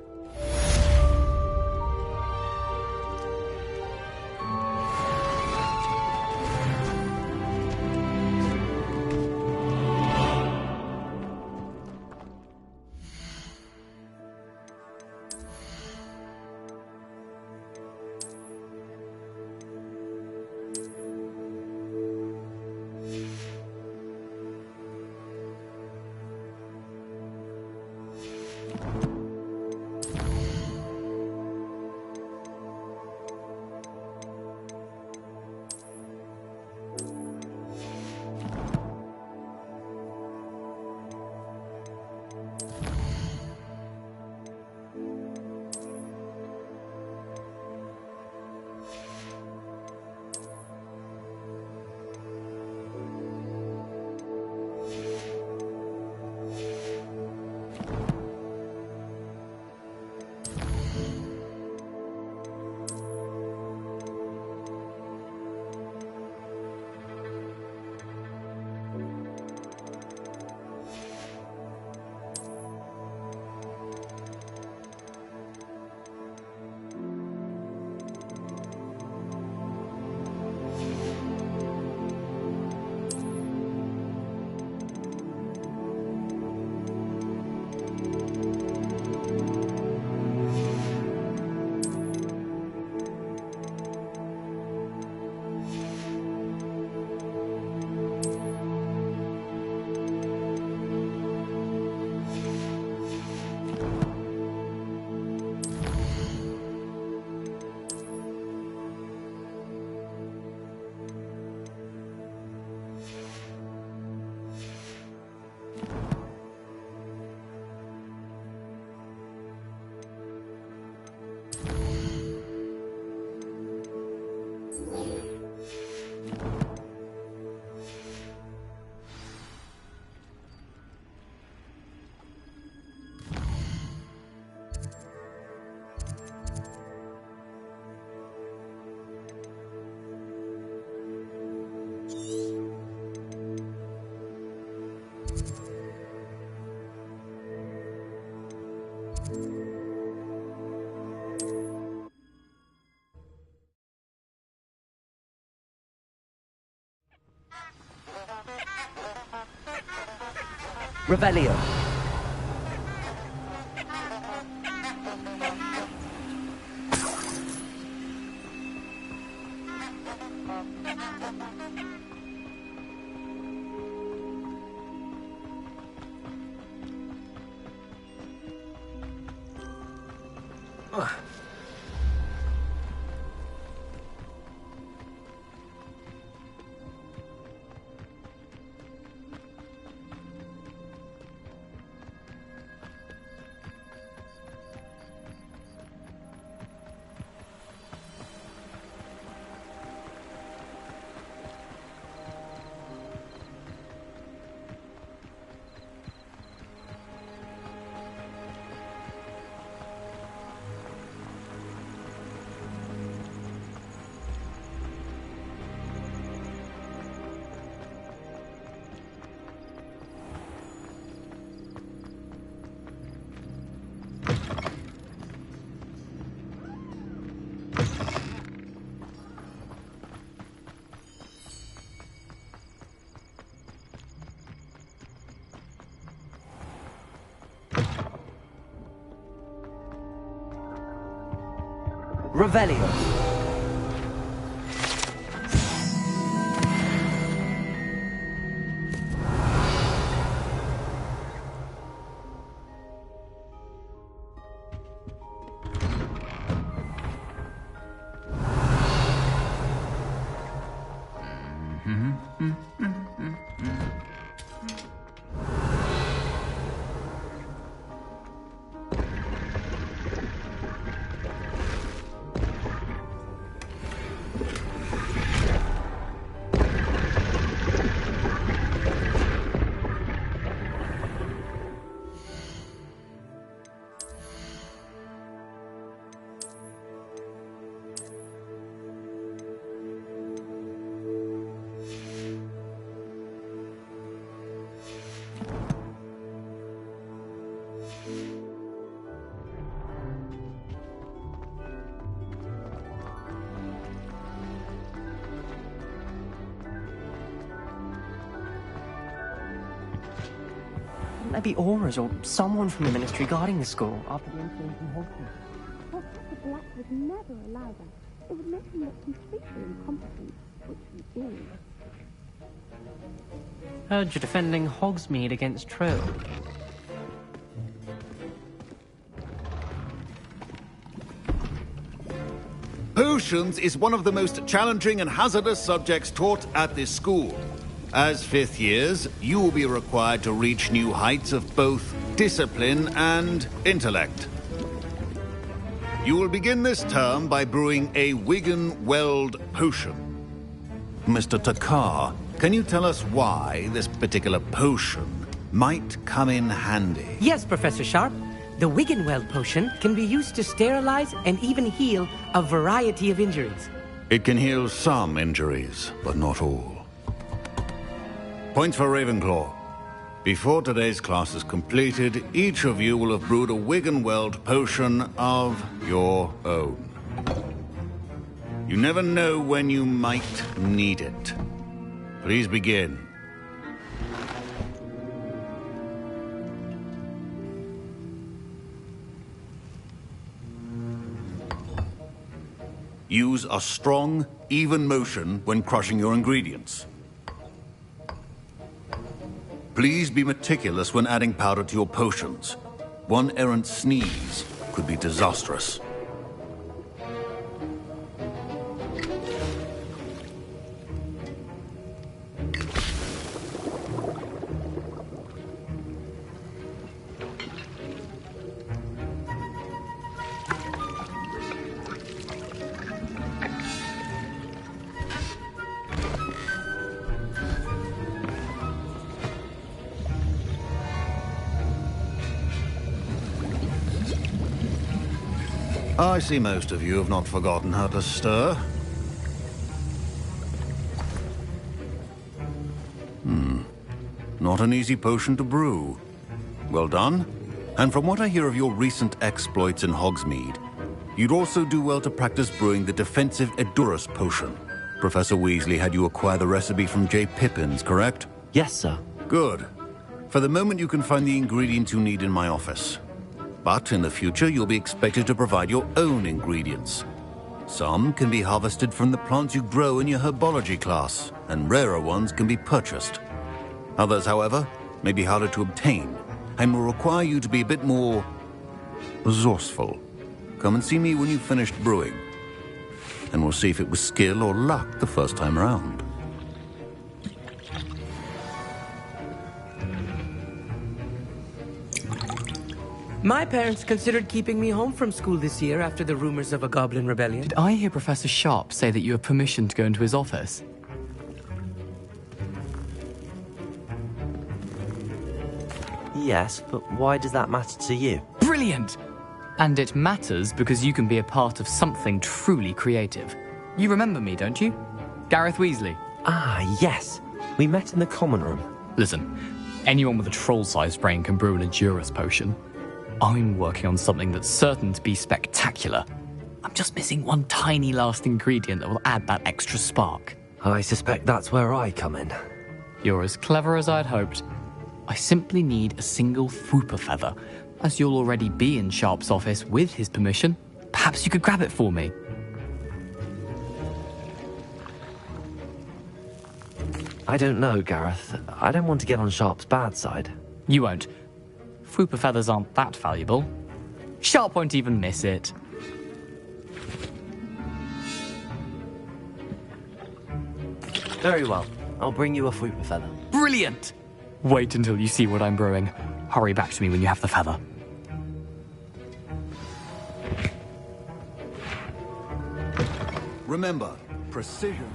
Revelio. Revelio. Wouldn't there be auras or someone from the ministry guarding the school after the incident in Hogwarts? Professor Black would never allow that. It would make him look completely incompetent, which he is. Heard you're defending Hogsmeade against Trill. Potions is one of the most challenging and hazardous subjects taught at this school. As fifth years, you will be required to reach new heights of both discipline and intellect. You will begin this term by brewing a Wigan-Weld potion. Mr. Takar, can you tell us why this particular potion might come in handy? Yes, Professor Sharp. The Wigan-Weld potion can be used to sterilize and even heal a variety of injuries. It can heal some injuries, but not all. Points for Ravenclaw. Before today's class is completed, each of you will have brewed a Wigan-Weld potion of your own. You never know when you might need it. Please begin. Use a strong, even motion when crushing your ingredients. Please be meticulous when adding powder to your potions. One errant sneeze could be disastrous. I see most of you have not forgotten how to stir. Not an easy potion to brew. Well done. And from what I hear of your recent exploits in Hogsmeade, you'd also do well to practice brewing the defensive Edurus potion. Professor Weasley had you acquire the recipe from J. Pippins, correct? Yes, sir. Good. For the moment, you can find the ingredients you need in my office. But in the future, you'll be expected to provide your own ingredients. Some can be harvested from the plants you grow in your herbology class, and rarer ones can be purchased. Others, however, may be harder to obtain, and will require you to be a bit more resourceful. Come and see me when you've finished brewing, and we'll see if it was skill or luck the first time around. My parents considered keeping me home from school this year after the rumors of a goblin rebellion. Did I hear Professor Sharp say that you have permission to go into his office? Yes, but why does that matter to you? Brilliant! And it matters because you can be a part of something truly creative. You remember me, don't you? Gareth Weasley. Ah, yes. We met in the common room. Listen, anyone with a troll-sized brain can brew an Endurus potion. I'm working on something that's certain to be spectacular. I'm just missing one tiny last ingredient that will add that extra spark. I suspect that's where I come in. You're as clever as I'd hoped. I simply need a single Fwooper feather. As you'll already be in Sharp's office with his permission, perhaps you could grab it for me. I don't know, Gareth. I don't want to get on Sharp's bad side. You won't. Fwooper feathers aren't that valuable. Sharp won't even miss it. Very well. I'll bring you a Fwooper feather. Brilliant! Wait until you see what I'm brewing. Hurry back to me when you have the feather. Remember, precision.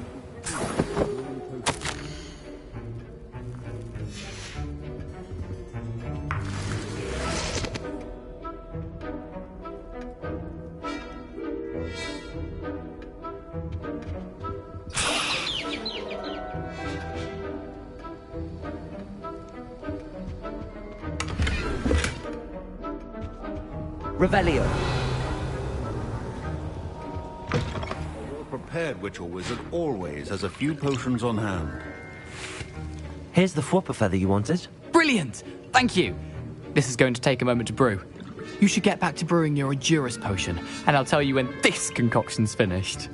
Revelio. A well-prepared witch or wizard always has a few potions on hand. Here's the Fwooper feather you wanted. Brilliant! Thank you. This is going to take a moment to brew. You should get back to brewing your Endurus potion, and I'll tell you when this concoction's finished.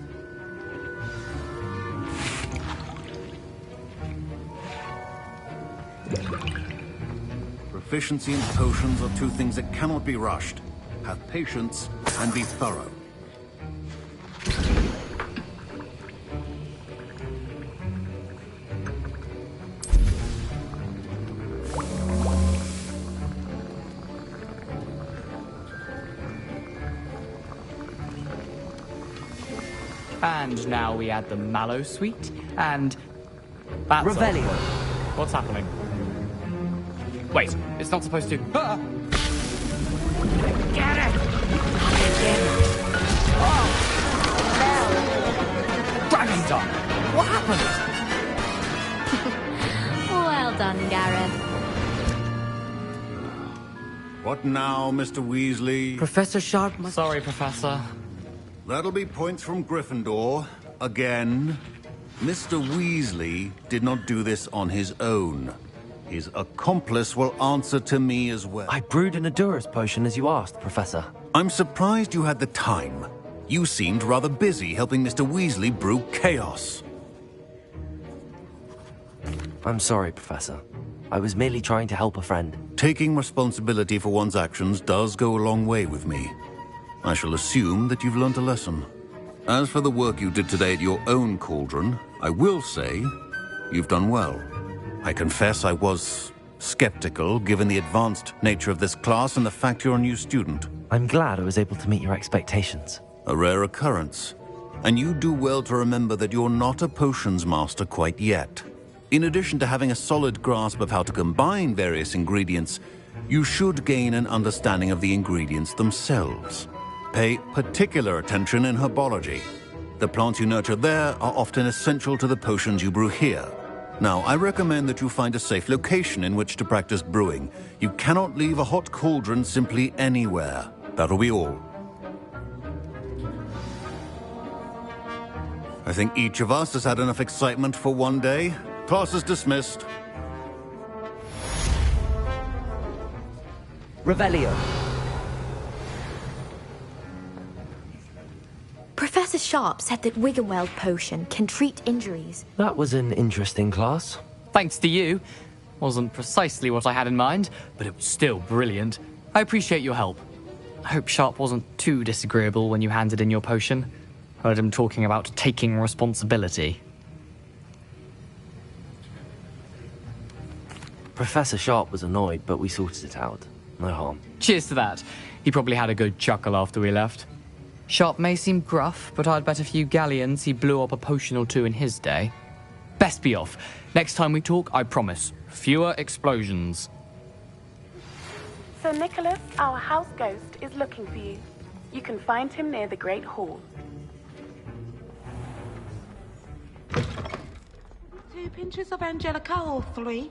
Proficiency and potions are two things that cannot be rushed. Have patience and be thorough. And now we add the mallow sweet, and that's Revelio. What's happening? Wait, it's not supposed to. Ah! Get it! Oh! Dragon Dog! What happened? Well done, Gareth. What now, Mr. Weasley? Professor Sharp must... Sorry, Professor. That'll be points from Gryffindor. Again. Mr. Weasley did not do this on his own. His accomplice will answer to me as well. I brewed an Endurus potion as you asked, Professor. I'm surprised you had the time. You seemed rather busy helping Mr. Weasley brew chaos. I'm sorry, Professor. I was merely trying to help a friend. Taking responsibility for one's actions does go a long way with me. I shall assume that you've learnt a lesson. As for the work you did today at your own cauldron, I will say you've done well. I confess I was skeptical, given the advanced nature of this class and the fact you're a new student. I'm glad I was able to meet your expectations. A rare occurrence. And you do well to remember that you're not a potions master quite yet. In addition to having a solid grasp of how to combine various ingredients, you should gain an understanding of the ingredients themselves. Pay particular attention in herbology. The plants you nurture there are often essential to the potions you brew here. Now, I recommend that you find a safe location in which to practice brewing. You cannot leave a hot cauldron simply anywhere. That'll be all. I think each of us has had enough excitement for one day. Class is dismissed. Revelio. Professor Sharp said that Wiggenweld potion can treat injuries. That was an interesting class. Thanks to you. Wasn't precisely what I had in mind, but it was still brilliant. I appreciate your help. I hope Sharp wasn't too disagreeable when you handed in your potion. Heard him talking about taking responsibility. Professor Sharp was annoyed, but we sorted it out. No harm. Cheers to that. He probably had a good chuckle after we left. Sharp may seem gruff, but I'd bet a few galleons he blew up a potion or two in his day. Best be off. Next time we talk, I promise, fewer explosions. Sir Nicholas, our house ghost, is looking for you. You can find him near the Great Hall. 2 pinches of Angelica or 3?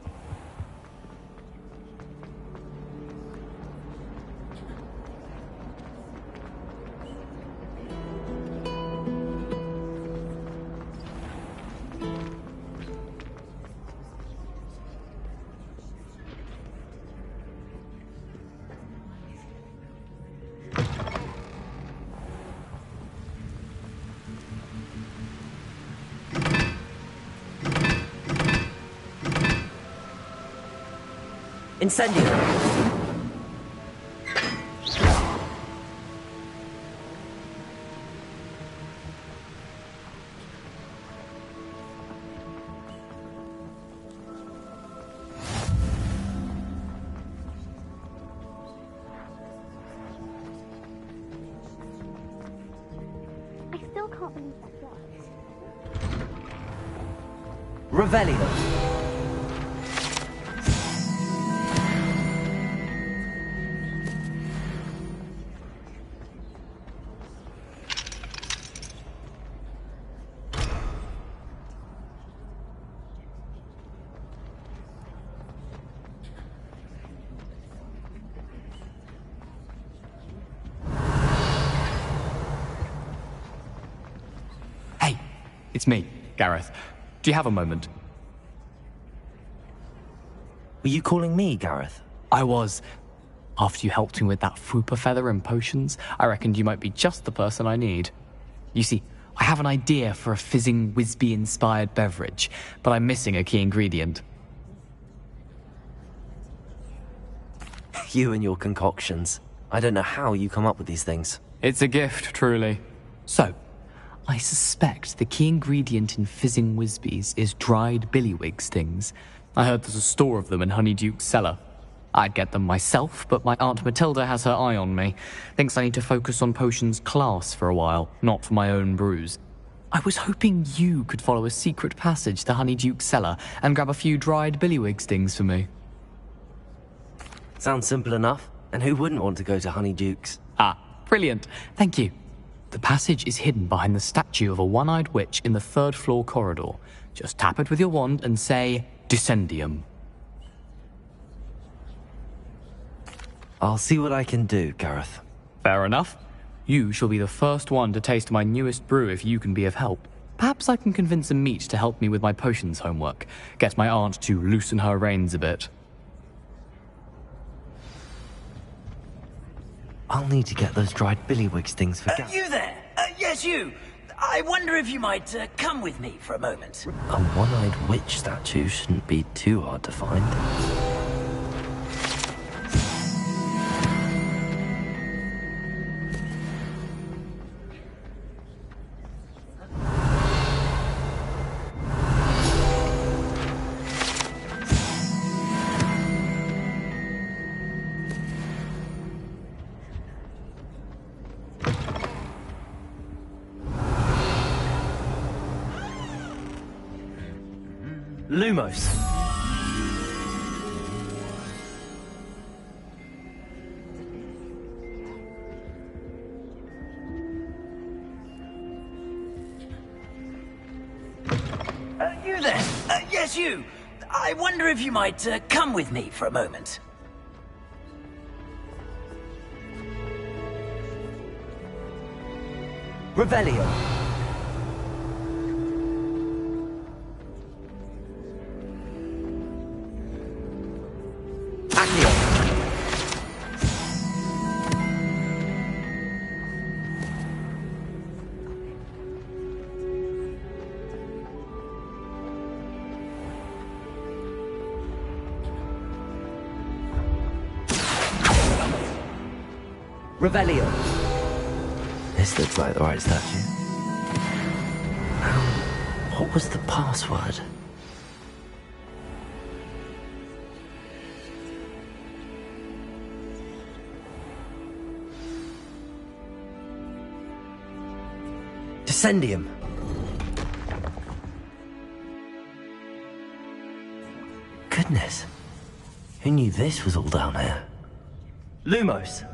Incendio. I still can't believe that was. Revelio. It's me, Gareth. Do you have a moment? Were you calling me, Gareth? I was. After you helped me with that Fupa feather and potions, I reckoned you might be just the person I need. You see, I have an idea for a fizzing Wisby-inspired beverage, but I'm missing a key ingredient. You and your concoctions. I don't know how you come up with these things. It's a gift, truly. So, I suspect the key ingredient in fizzing Wisbies is dried billywig stings. I heard there's a store of them in Honeyduke's cellar. I'd get them myself, but my Aunt Matilda has her eye on me. Thinks I need to focus on potions class for a while, not for my own brews. I was hoping you could follow a secret passage to Honeyduke's cellar and grab a few dried billywig stings for me. Sounds simple enough. And who wouldn't want to go to Honeyduke's? Ah, brilliant. Thank you. The passage is hidden behind the statue of a one-eyed witch in the 3rd floor corridor. Just tap it with your wand and say, Descendium. I'll see what I can do, Gareth. Fair enough. You shall be the first one to taste my newest brew if you can be of help. Perhaps I can convince a meat to help me with my potions homework. Get my aunt to loosen her reins a bit. I'll need to get those dried billywig stings for You there! Yes, you! I wonder if you might come with me for a moment. A one-eyed witch statue shouldn't be too hard to find. Lumos. You there! Yes, you! I wonder if you might come with me for a moment. Revelio. Revelio. This looks like the right statue. What was the password? Descendium. Goodness. Who knew this was all down here? Lumos.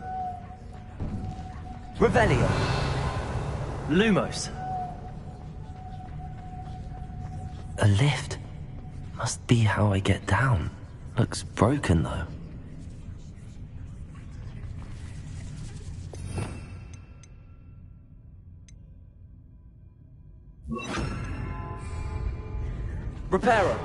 Revelio. Lumos. A lift. Must be how I get down. Looks broken though. Reparo.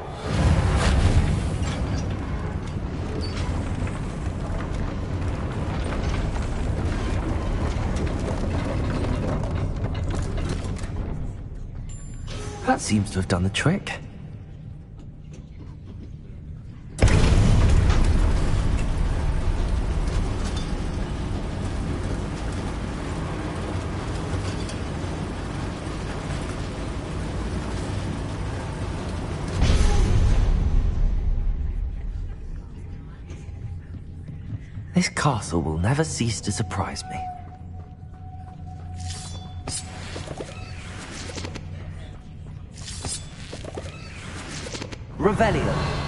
That seems to have done the trick. This castle will never cease to surprise me. Revelio.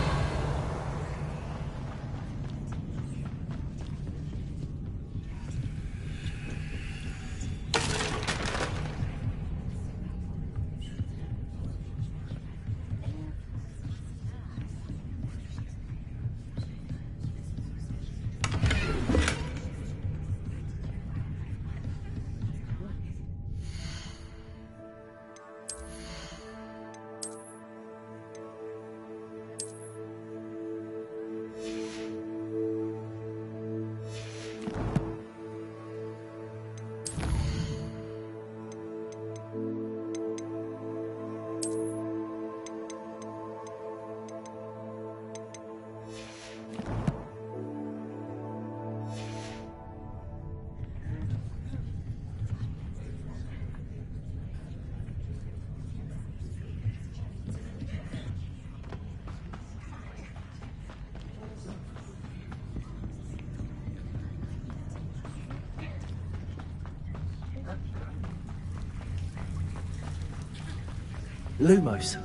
Lumos.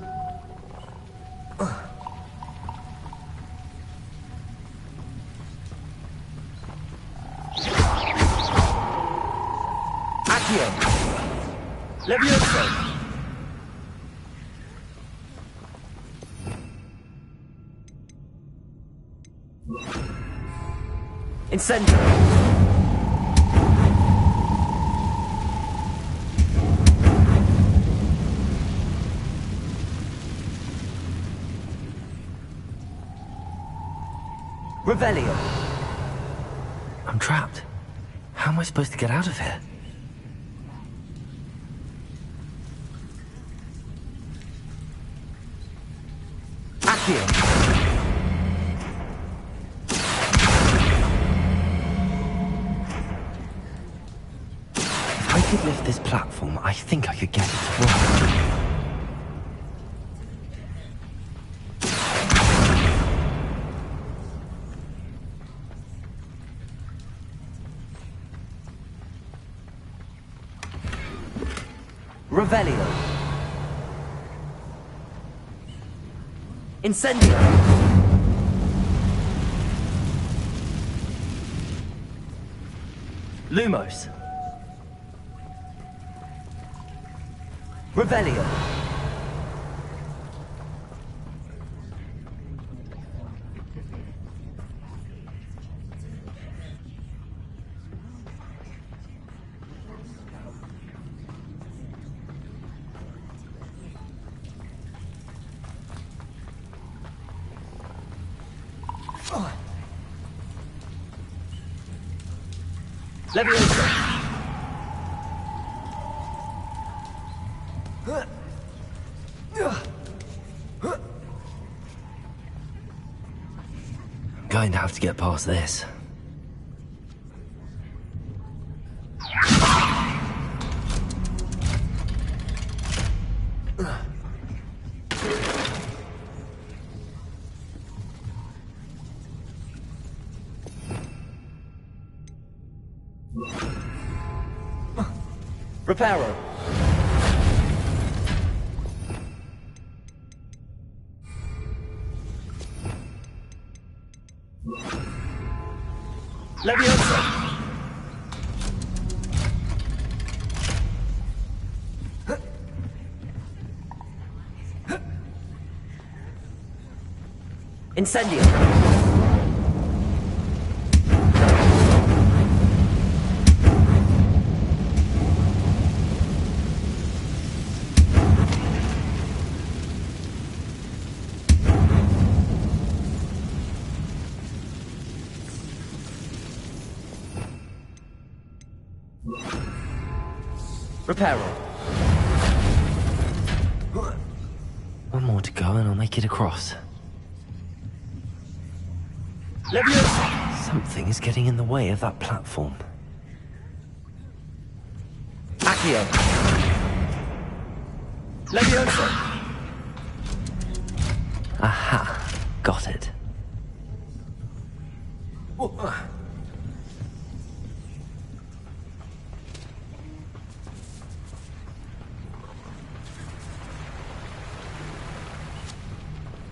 Accio. Levioso. Incendio. Revelio. I'm trapped. How am I supposed to get out of here? Accio. If I could lift this platform, I think I could get it to work. Revelio. Incendio. Lumos. Revelio. Levioso. I'm going to have to get past this. Reparo. Leviosa. Incendio. Reparo. One more to go and I'll make it across. Leviosa. Something is getting in the way of that platform. Accio. Leviosa. Aha, got it.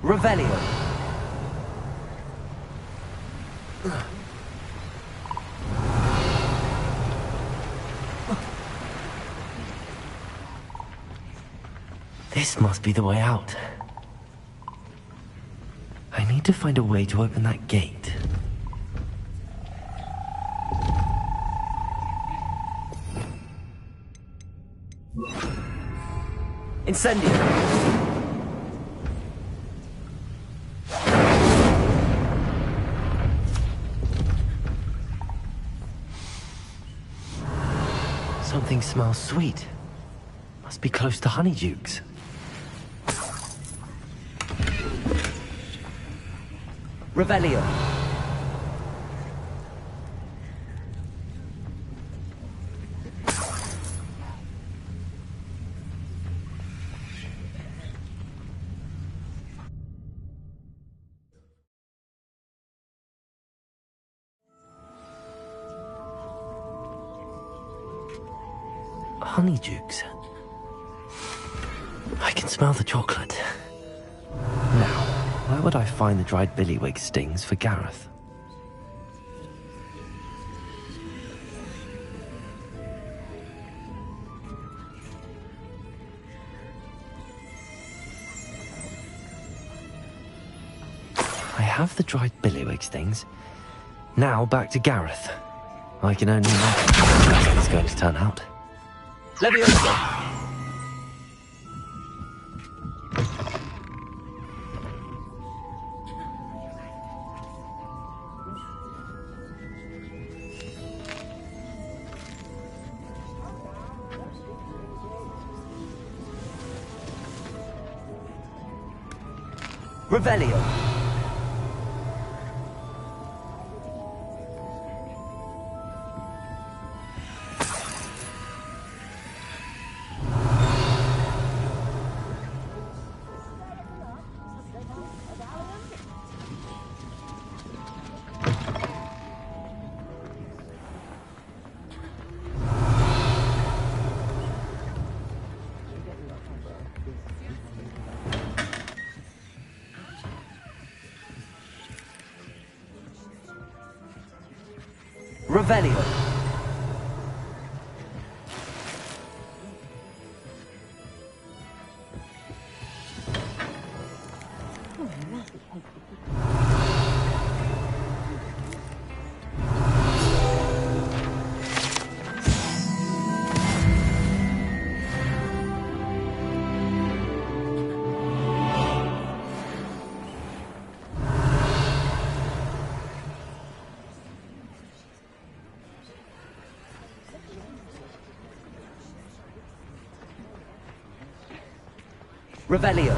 Revelio. This must be the way out. I need to find a way to open that gate. Incendio. Something smells sweet. Must be close to Honeydukes. Revelio. Honeydukes. I can smell the chocolate. Now, where would I find the dried billywig stings for Gareth? I have the dried billywig stings. Now back to Gareth. I can only imagine how this is going to turn out. Leviosa. Revelio. Revelio. Revelio.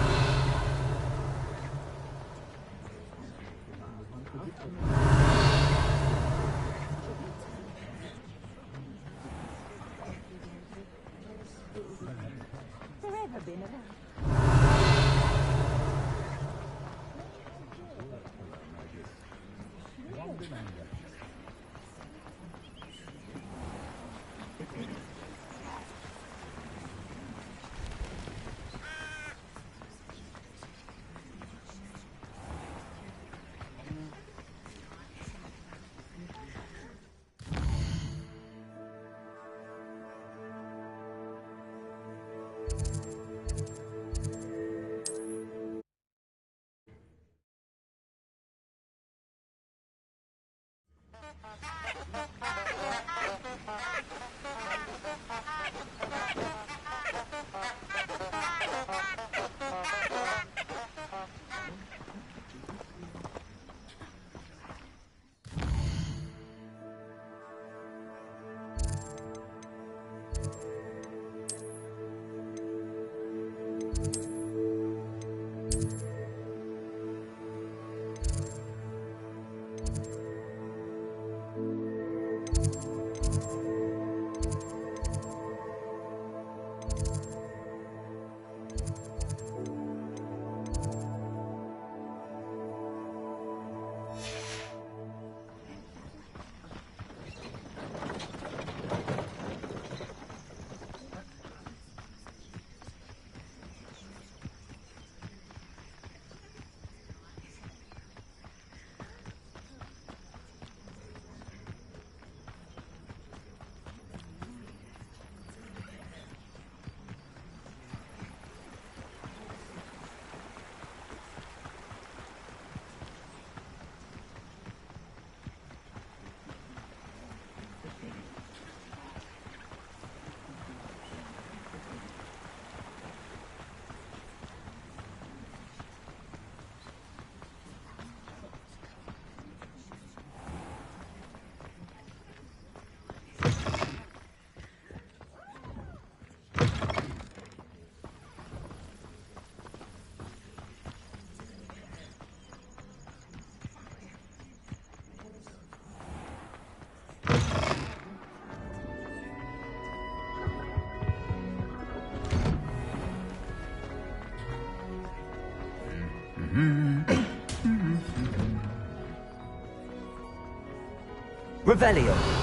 Revelio.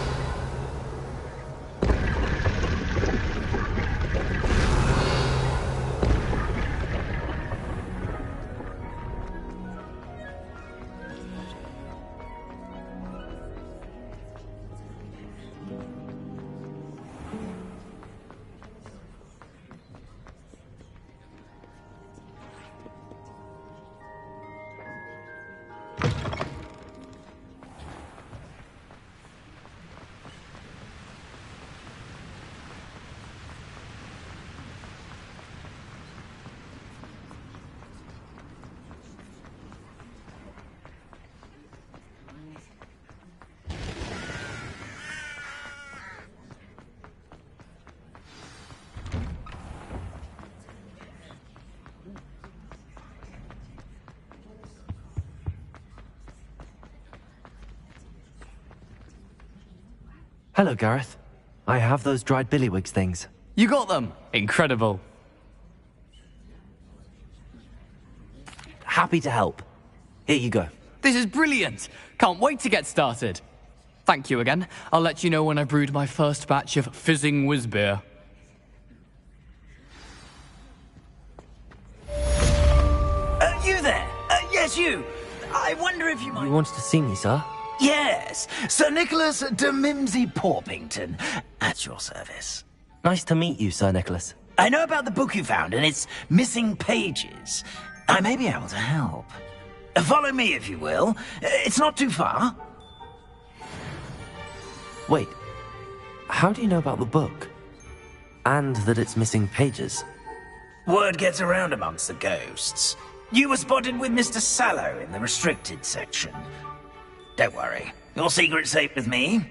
Hello, Gareth. I have those dried billywigs things. You got them! Incredible. Happy to help. Here you go. This is brilliant! Can't wait to get started. Thank you again. I'll let you know when I've brewed my first batch of fizzing whiz beer. You there? Yes, you. I wonder if you might... You wanted to see me, sir? Yes, Sir Nicholas de Mimsy Porpington, at your service. Nice to meet you, Sir Nicholas. I know about the book you found and its missing pages. I may be able to help. Follow me, if you will. It's not too far. Wait, how do you know about the book? And that it's missing pages? Word gets around amongst the ghosts. You were spotted with Mr. Sallow in the restricted section. Don't worry, your secret's safe with me.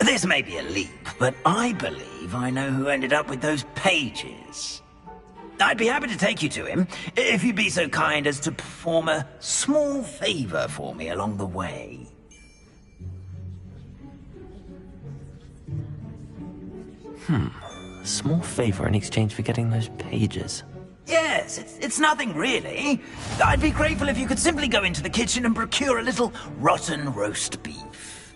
This may be a leap, but I believe I know who ended up with those pages. I'd be happy to take you to him, if you'd be so kind as to perform a small favor for me along the way. A small favor in exchange for getting those pages. Yes, it's nothing really. I'd be grateful if you could simply go into the kitchen and procure a little rotten roast beef.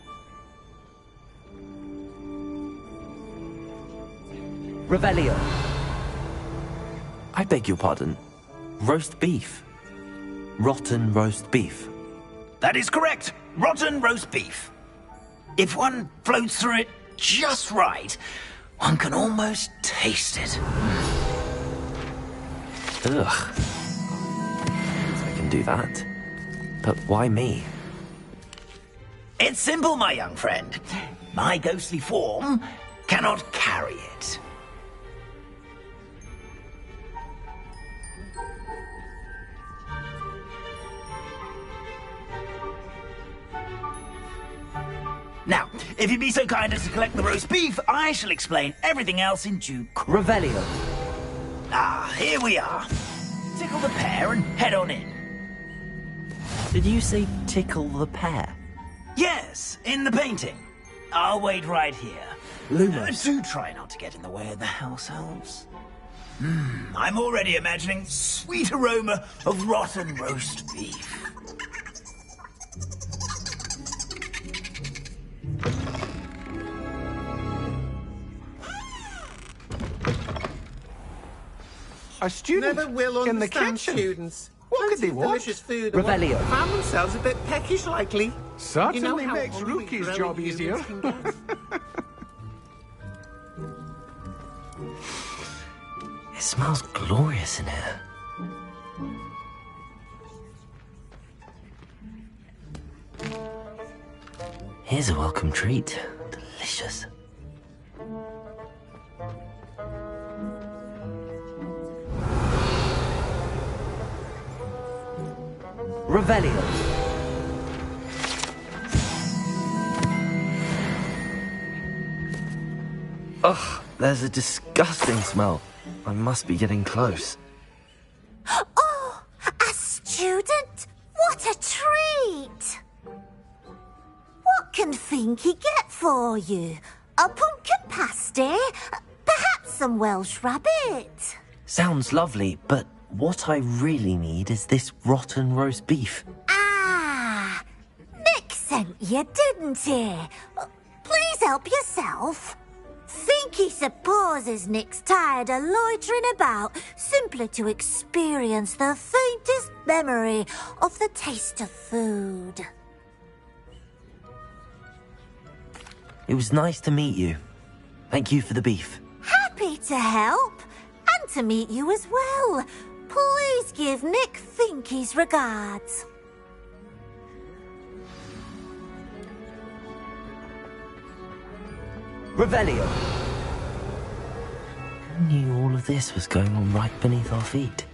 Revelio. I beg your pardon. Roast beef. Rotten roast beef. That is correct. Rotten roast beef. If one floats through it just right, one can almost taste it. Ugh. I can do that. But why me? It's simple, my young friend. My ghostly form cannot carry it. Now, if you'd be so kind as to collect the roast beef, I shall explain everything else in due course. Revelio. Ah, here we are. Tickle the pear and head on in. Did you say tickle the pear? Yes, in the painting. I'll wait right here. Lumos. Do try not to get in the way of the house elves. I'm already imagining sweet aroma of rotten roast beef. A student Never will in the understand kitchen. students. What could they want? Delicious food. and Revelio. Found themselves a bit peckish, likely. Certainly You know how makes hungry Rookie's growing job humans easier. can get. It smells glorious in here. Here's a welcome treat. Delicious. Revelio. Ugh, there's a disgusting smell. I must be getting close. Oh, a student? What a treat! What can Finky get for you? A pumpkin pasty? Perhaps some Welsh rabbit? Sounds lovely, but What I really need is this rotten roast beef. Ah, Nick sent you, didn't he? Please help yourself. Think he supposes Nick's tired of loitering about simply to experience the faintest memory of the taste of food. It was nice to meet you. Thank you for the beef. Happy to help, and to meet you as well. Please give Nick Finky's regards. Revelio. Who knew all of this was going on right beneath our feet?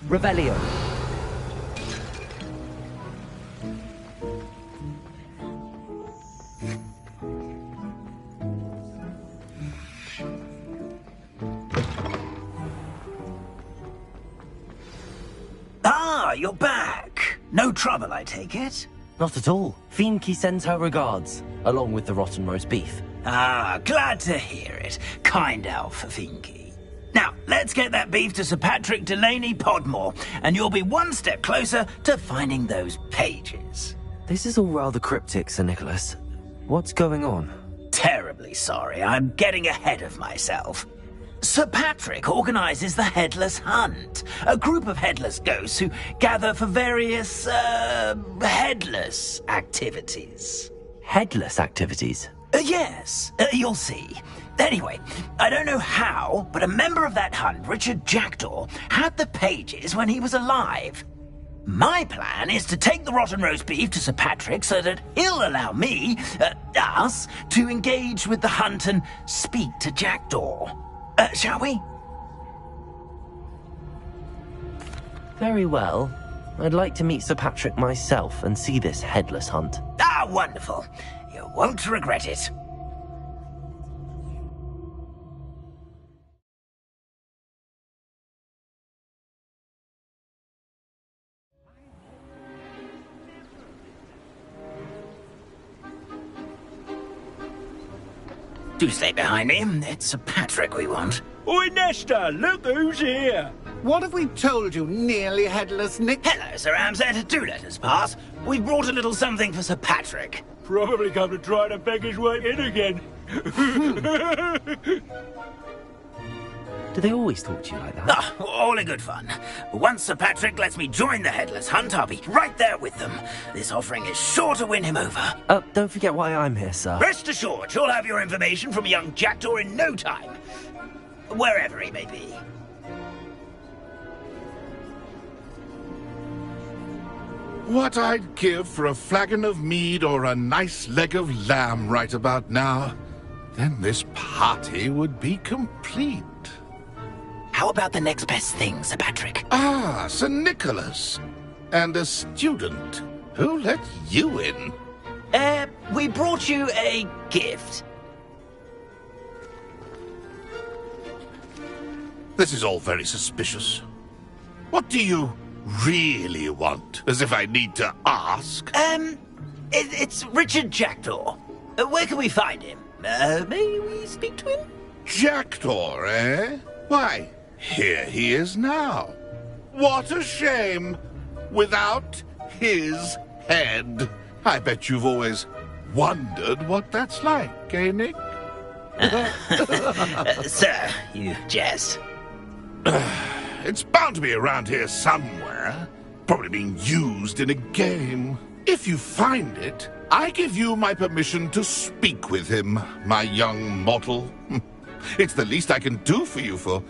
Revelio. Ah, you're back. No trouble, I take it? Not at all. Finky sends her regards, along with the rotten roast beef. Ah, glad to hear it. Kind elf, Finky. Now, let's get that beef to Sir Patrick Delaney Podmore, and you'll be one step closer to finding those pages. This is all rather cryptic, Sir Nicholas. What's going on? Terribly sorry, I'm getting ahead of myself. Sir Patrick organises the Headless Hunt, a group of headless ghosts who gather for various, headless activities. Headless activities? Yes, you'll see. Anyway, I don't know how, but a member of that hunt, Richard Jackdaw, had the pages when he was alive. My plan is to take the rotten roast beef to Sir Patrick so that he'll allow me, us, to engage with the hunt and speak to Jackdaw. Shall we? Very well. I'd like to meet Sir Patrick myself and see this headless hunt. Ah, wonderful. You won't regret it. Do stay behind me. It's Sir Patrick we want. Oi, Nesta, look who's here. What have we told you, nearly headless Nick? Hello, Sir Ramsay. Do let us pass. We've brought a little something for Sir Patrick. Probably come to try to beg his way in again. Do they always talk to you like that? Ah, all in good fun. Once Sir Patrick lets me join the Headless Hunt, I'll be right there with them. This offering is sure to win him over. Don't forget why I'm here, sir. Rest assured, you'll have your information from young Jackdaw in no time. Wherever he may be. What I'd give for a flagon of mead or a nice leg of lamb right about now. Then this party would be complete. How about the next best thing, Sir Patrick? Ah, Sir Nicholas. And a student. Who let you in? We brought you a gift. This is all very suspicious. What do you really want? As if I need to ask. It's Richard Jackdaw. Where can we find him? May we speak to him? Jackdaw, eh? Why, here he is now. What a shame. Without his head. I bet you've always wondered what that's like, eh, Nick? Sir, you jest. It's bound to be around here somewhere. Probably being used in a game. If you find it, I give you my permission to speak with him, my young mortal. It's the least I can do for you for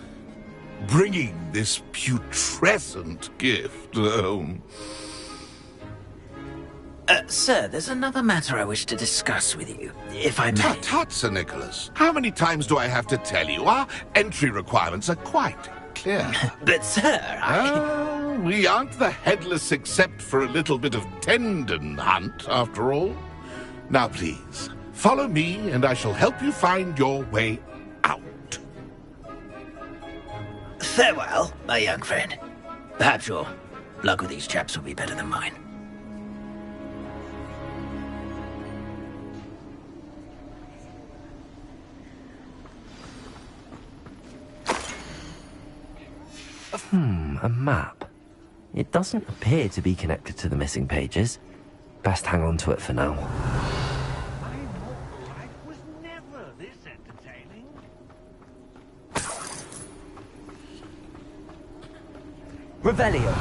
bringing this putrescent gift home. Sir, there's another matter I wish to discuss with you, if I may. Tut, tut, Sir Nicholas. How many times do I have to tell you? Our entry requirements are quite clear. But, sir, we aren't the headless except for a little bit of tendon hunt, after all. Now, please, follow me, and I shall help you find your way out. Farewell, my young friend. Perhaps your luck with these chaps will be better than mine. A map. It doesn't appear to be connected to the missing pages. Best hang on to it for now. Revelio.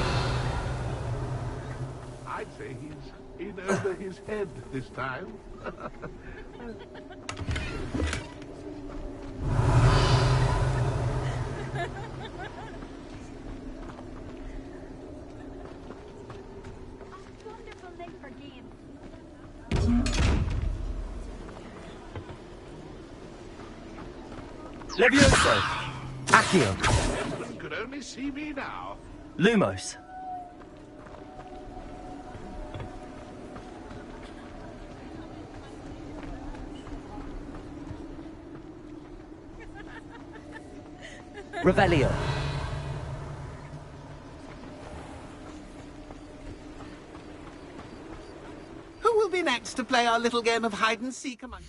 I'd say he's in over his head this time. Levioso. Accio. You could only see me now. Lumos. Revelio. Who will be next to play our little game of hide-and-seek among...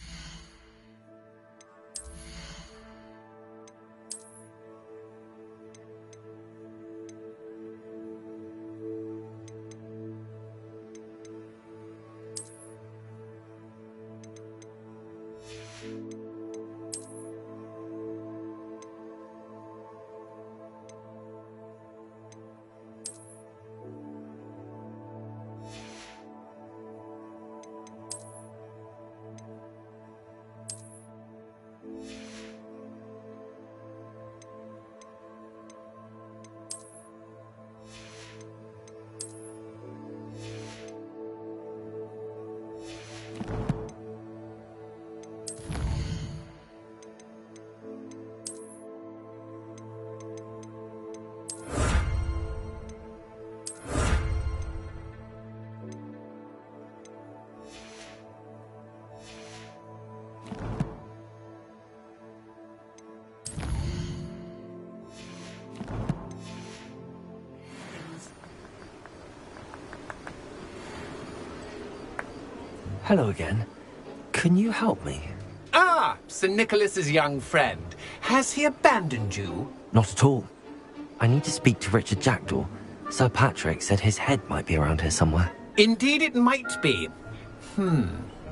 Hello again. Can you help me? Ah, Sir Nicholas's young friend. Has he abandoned you? Not at all. I need to speak to Richard Jackdaw. Sir Patrick said his head might be around here somewhere. Indeed it might be.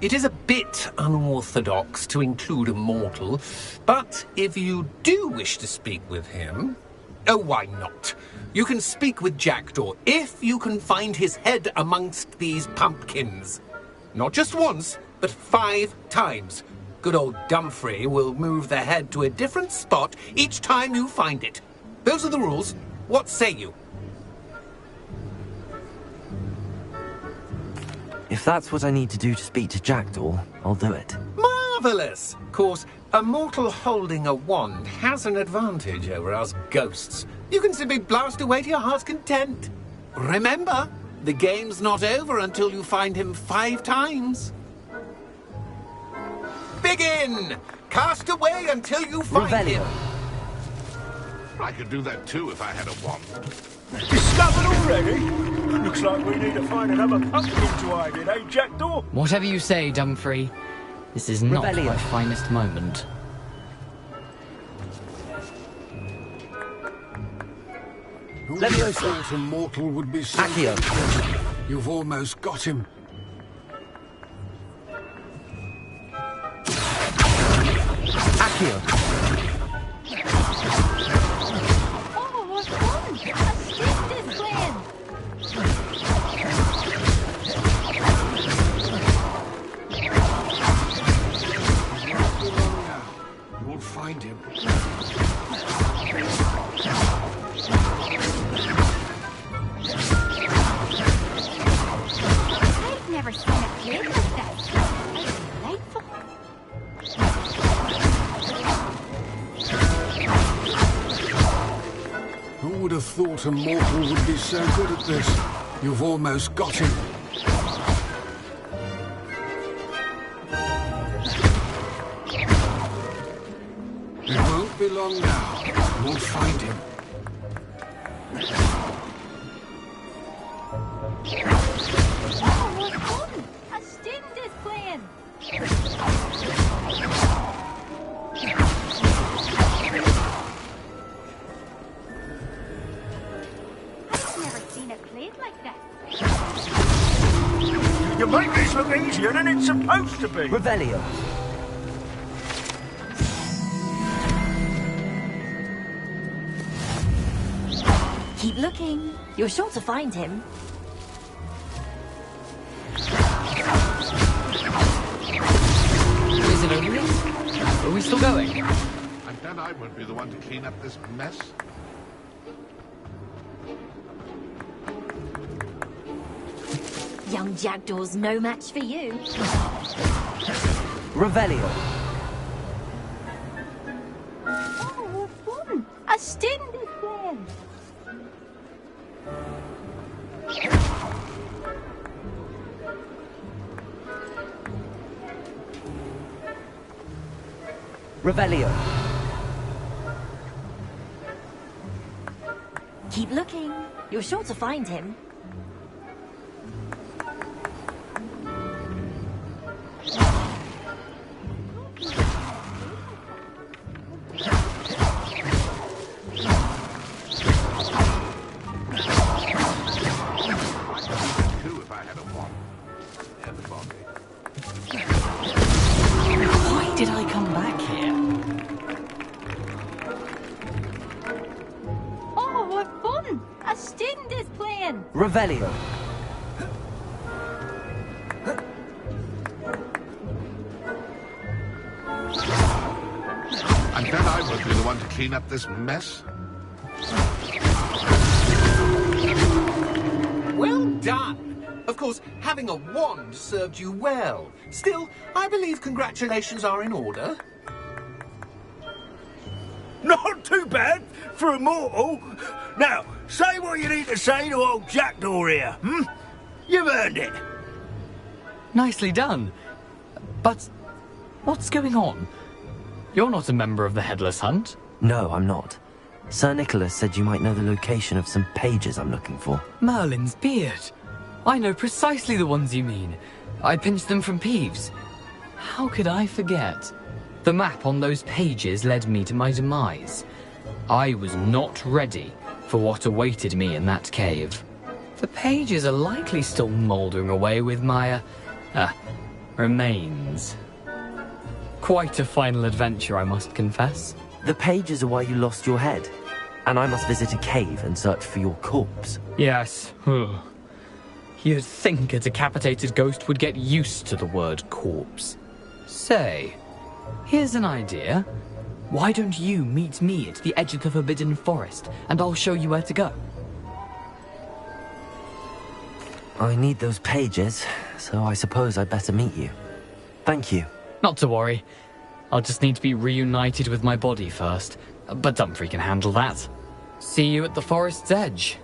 It is a bit unorthodox to include a mortal, but if you do wish to speak with him... Oh, why not? You can speak with Jackdaw if you can find his head amongst these pumpkins. Not just once, but 5 times. Good old Dumfrey will move the head to a different spot each time you find it. Those are the rules. What say you? If that's what I need to do to speak to Jackdaw, I'll do it. Marvellous! Of course, a mortal holding a wand has an advantage over us ghosts. You can simply blast away to your heart's content. Remember, the game's not over until you find him 5 times. Begin! Cast away until you find him. I could do that too if I had a wand. Discovered already? Looks like we need to find another pumpkin to hide in, eh, Jackdaw? Whatever you say, Dumfrey. This is not my finest moment. Who would have thought a mortal would be so... Accio. You've almost got him. Accio. Oh, what fun! A stick is playing! You won't find him. I've never seen a play like that. It's delightful. Who would have thought a mortal would be so good at this? You've almost got him. It won't be long now. We'll find him. Oh, what fun! A student is playing. I've never seen it played like this. You make this look easier than it's supposed to be. Revelio. Keep looking. You're sure to find him. Is it over yet? Are we still going? And then I won't be the one to clean up this mess. Young Jackdaw's no match for you. Revelio. Oh, what fun! A student is playing. Revelio. Keep looking. You're sure to find him. Why did I come back here? Oh, what fun! A student is playing. Revelio. And then I won't be the one to clean up this mess. Well done! Of course, having a wand served you well. Still, I believe congratulations are in order. Not too bad for a mortal. Now, say what you need to say to old Jackdaw here, hmm? You've earned it. Nicely done. But what's going on? You're not a member of the Headless Hunt. No, I'm not. Sir Nicholas said you might know the location of some pages I'm looking for. Merlin's beard. I know precisely the ones you mean. I pinched them from Peeves. How could I forget? The map on those pages led me to my demise. I was not ready for what awaited me in that cave. The pages are likely still mouldering away with my, remains. Quite a final adventure, I must confess. The pages are why you lost your head, and I must visit a cave and search for your corpse. Yes. You'd think a decapitated ghost would get used to the word corpse. Say, here's an idea. Why don't you meet me at the edge of the Forbidden Forest, and I'll show you where to go? I need those pages, so I suppose I'd better meet you. Thank you. Not to worry. I'll just need to be reunited with my body first. But Dumfries can handle that. See you at the forest's edge.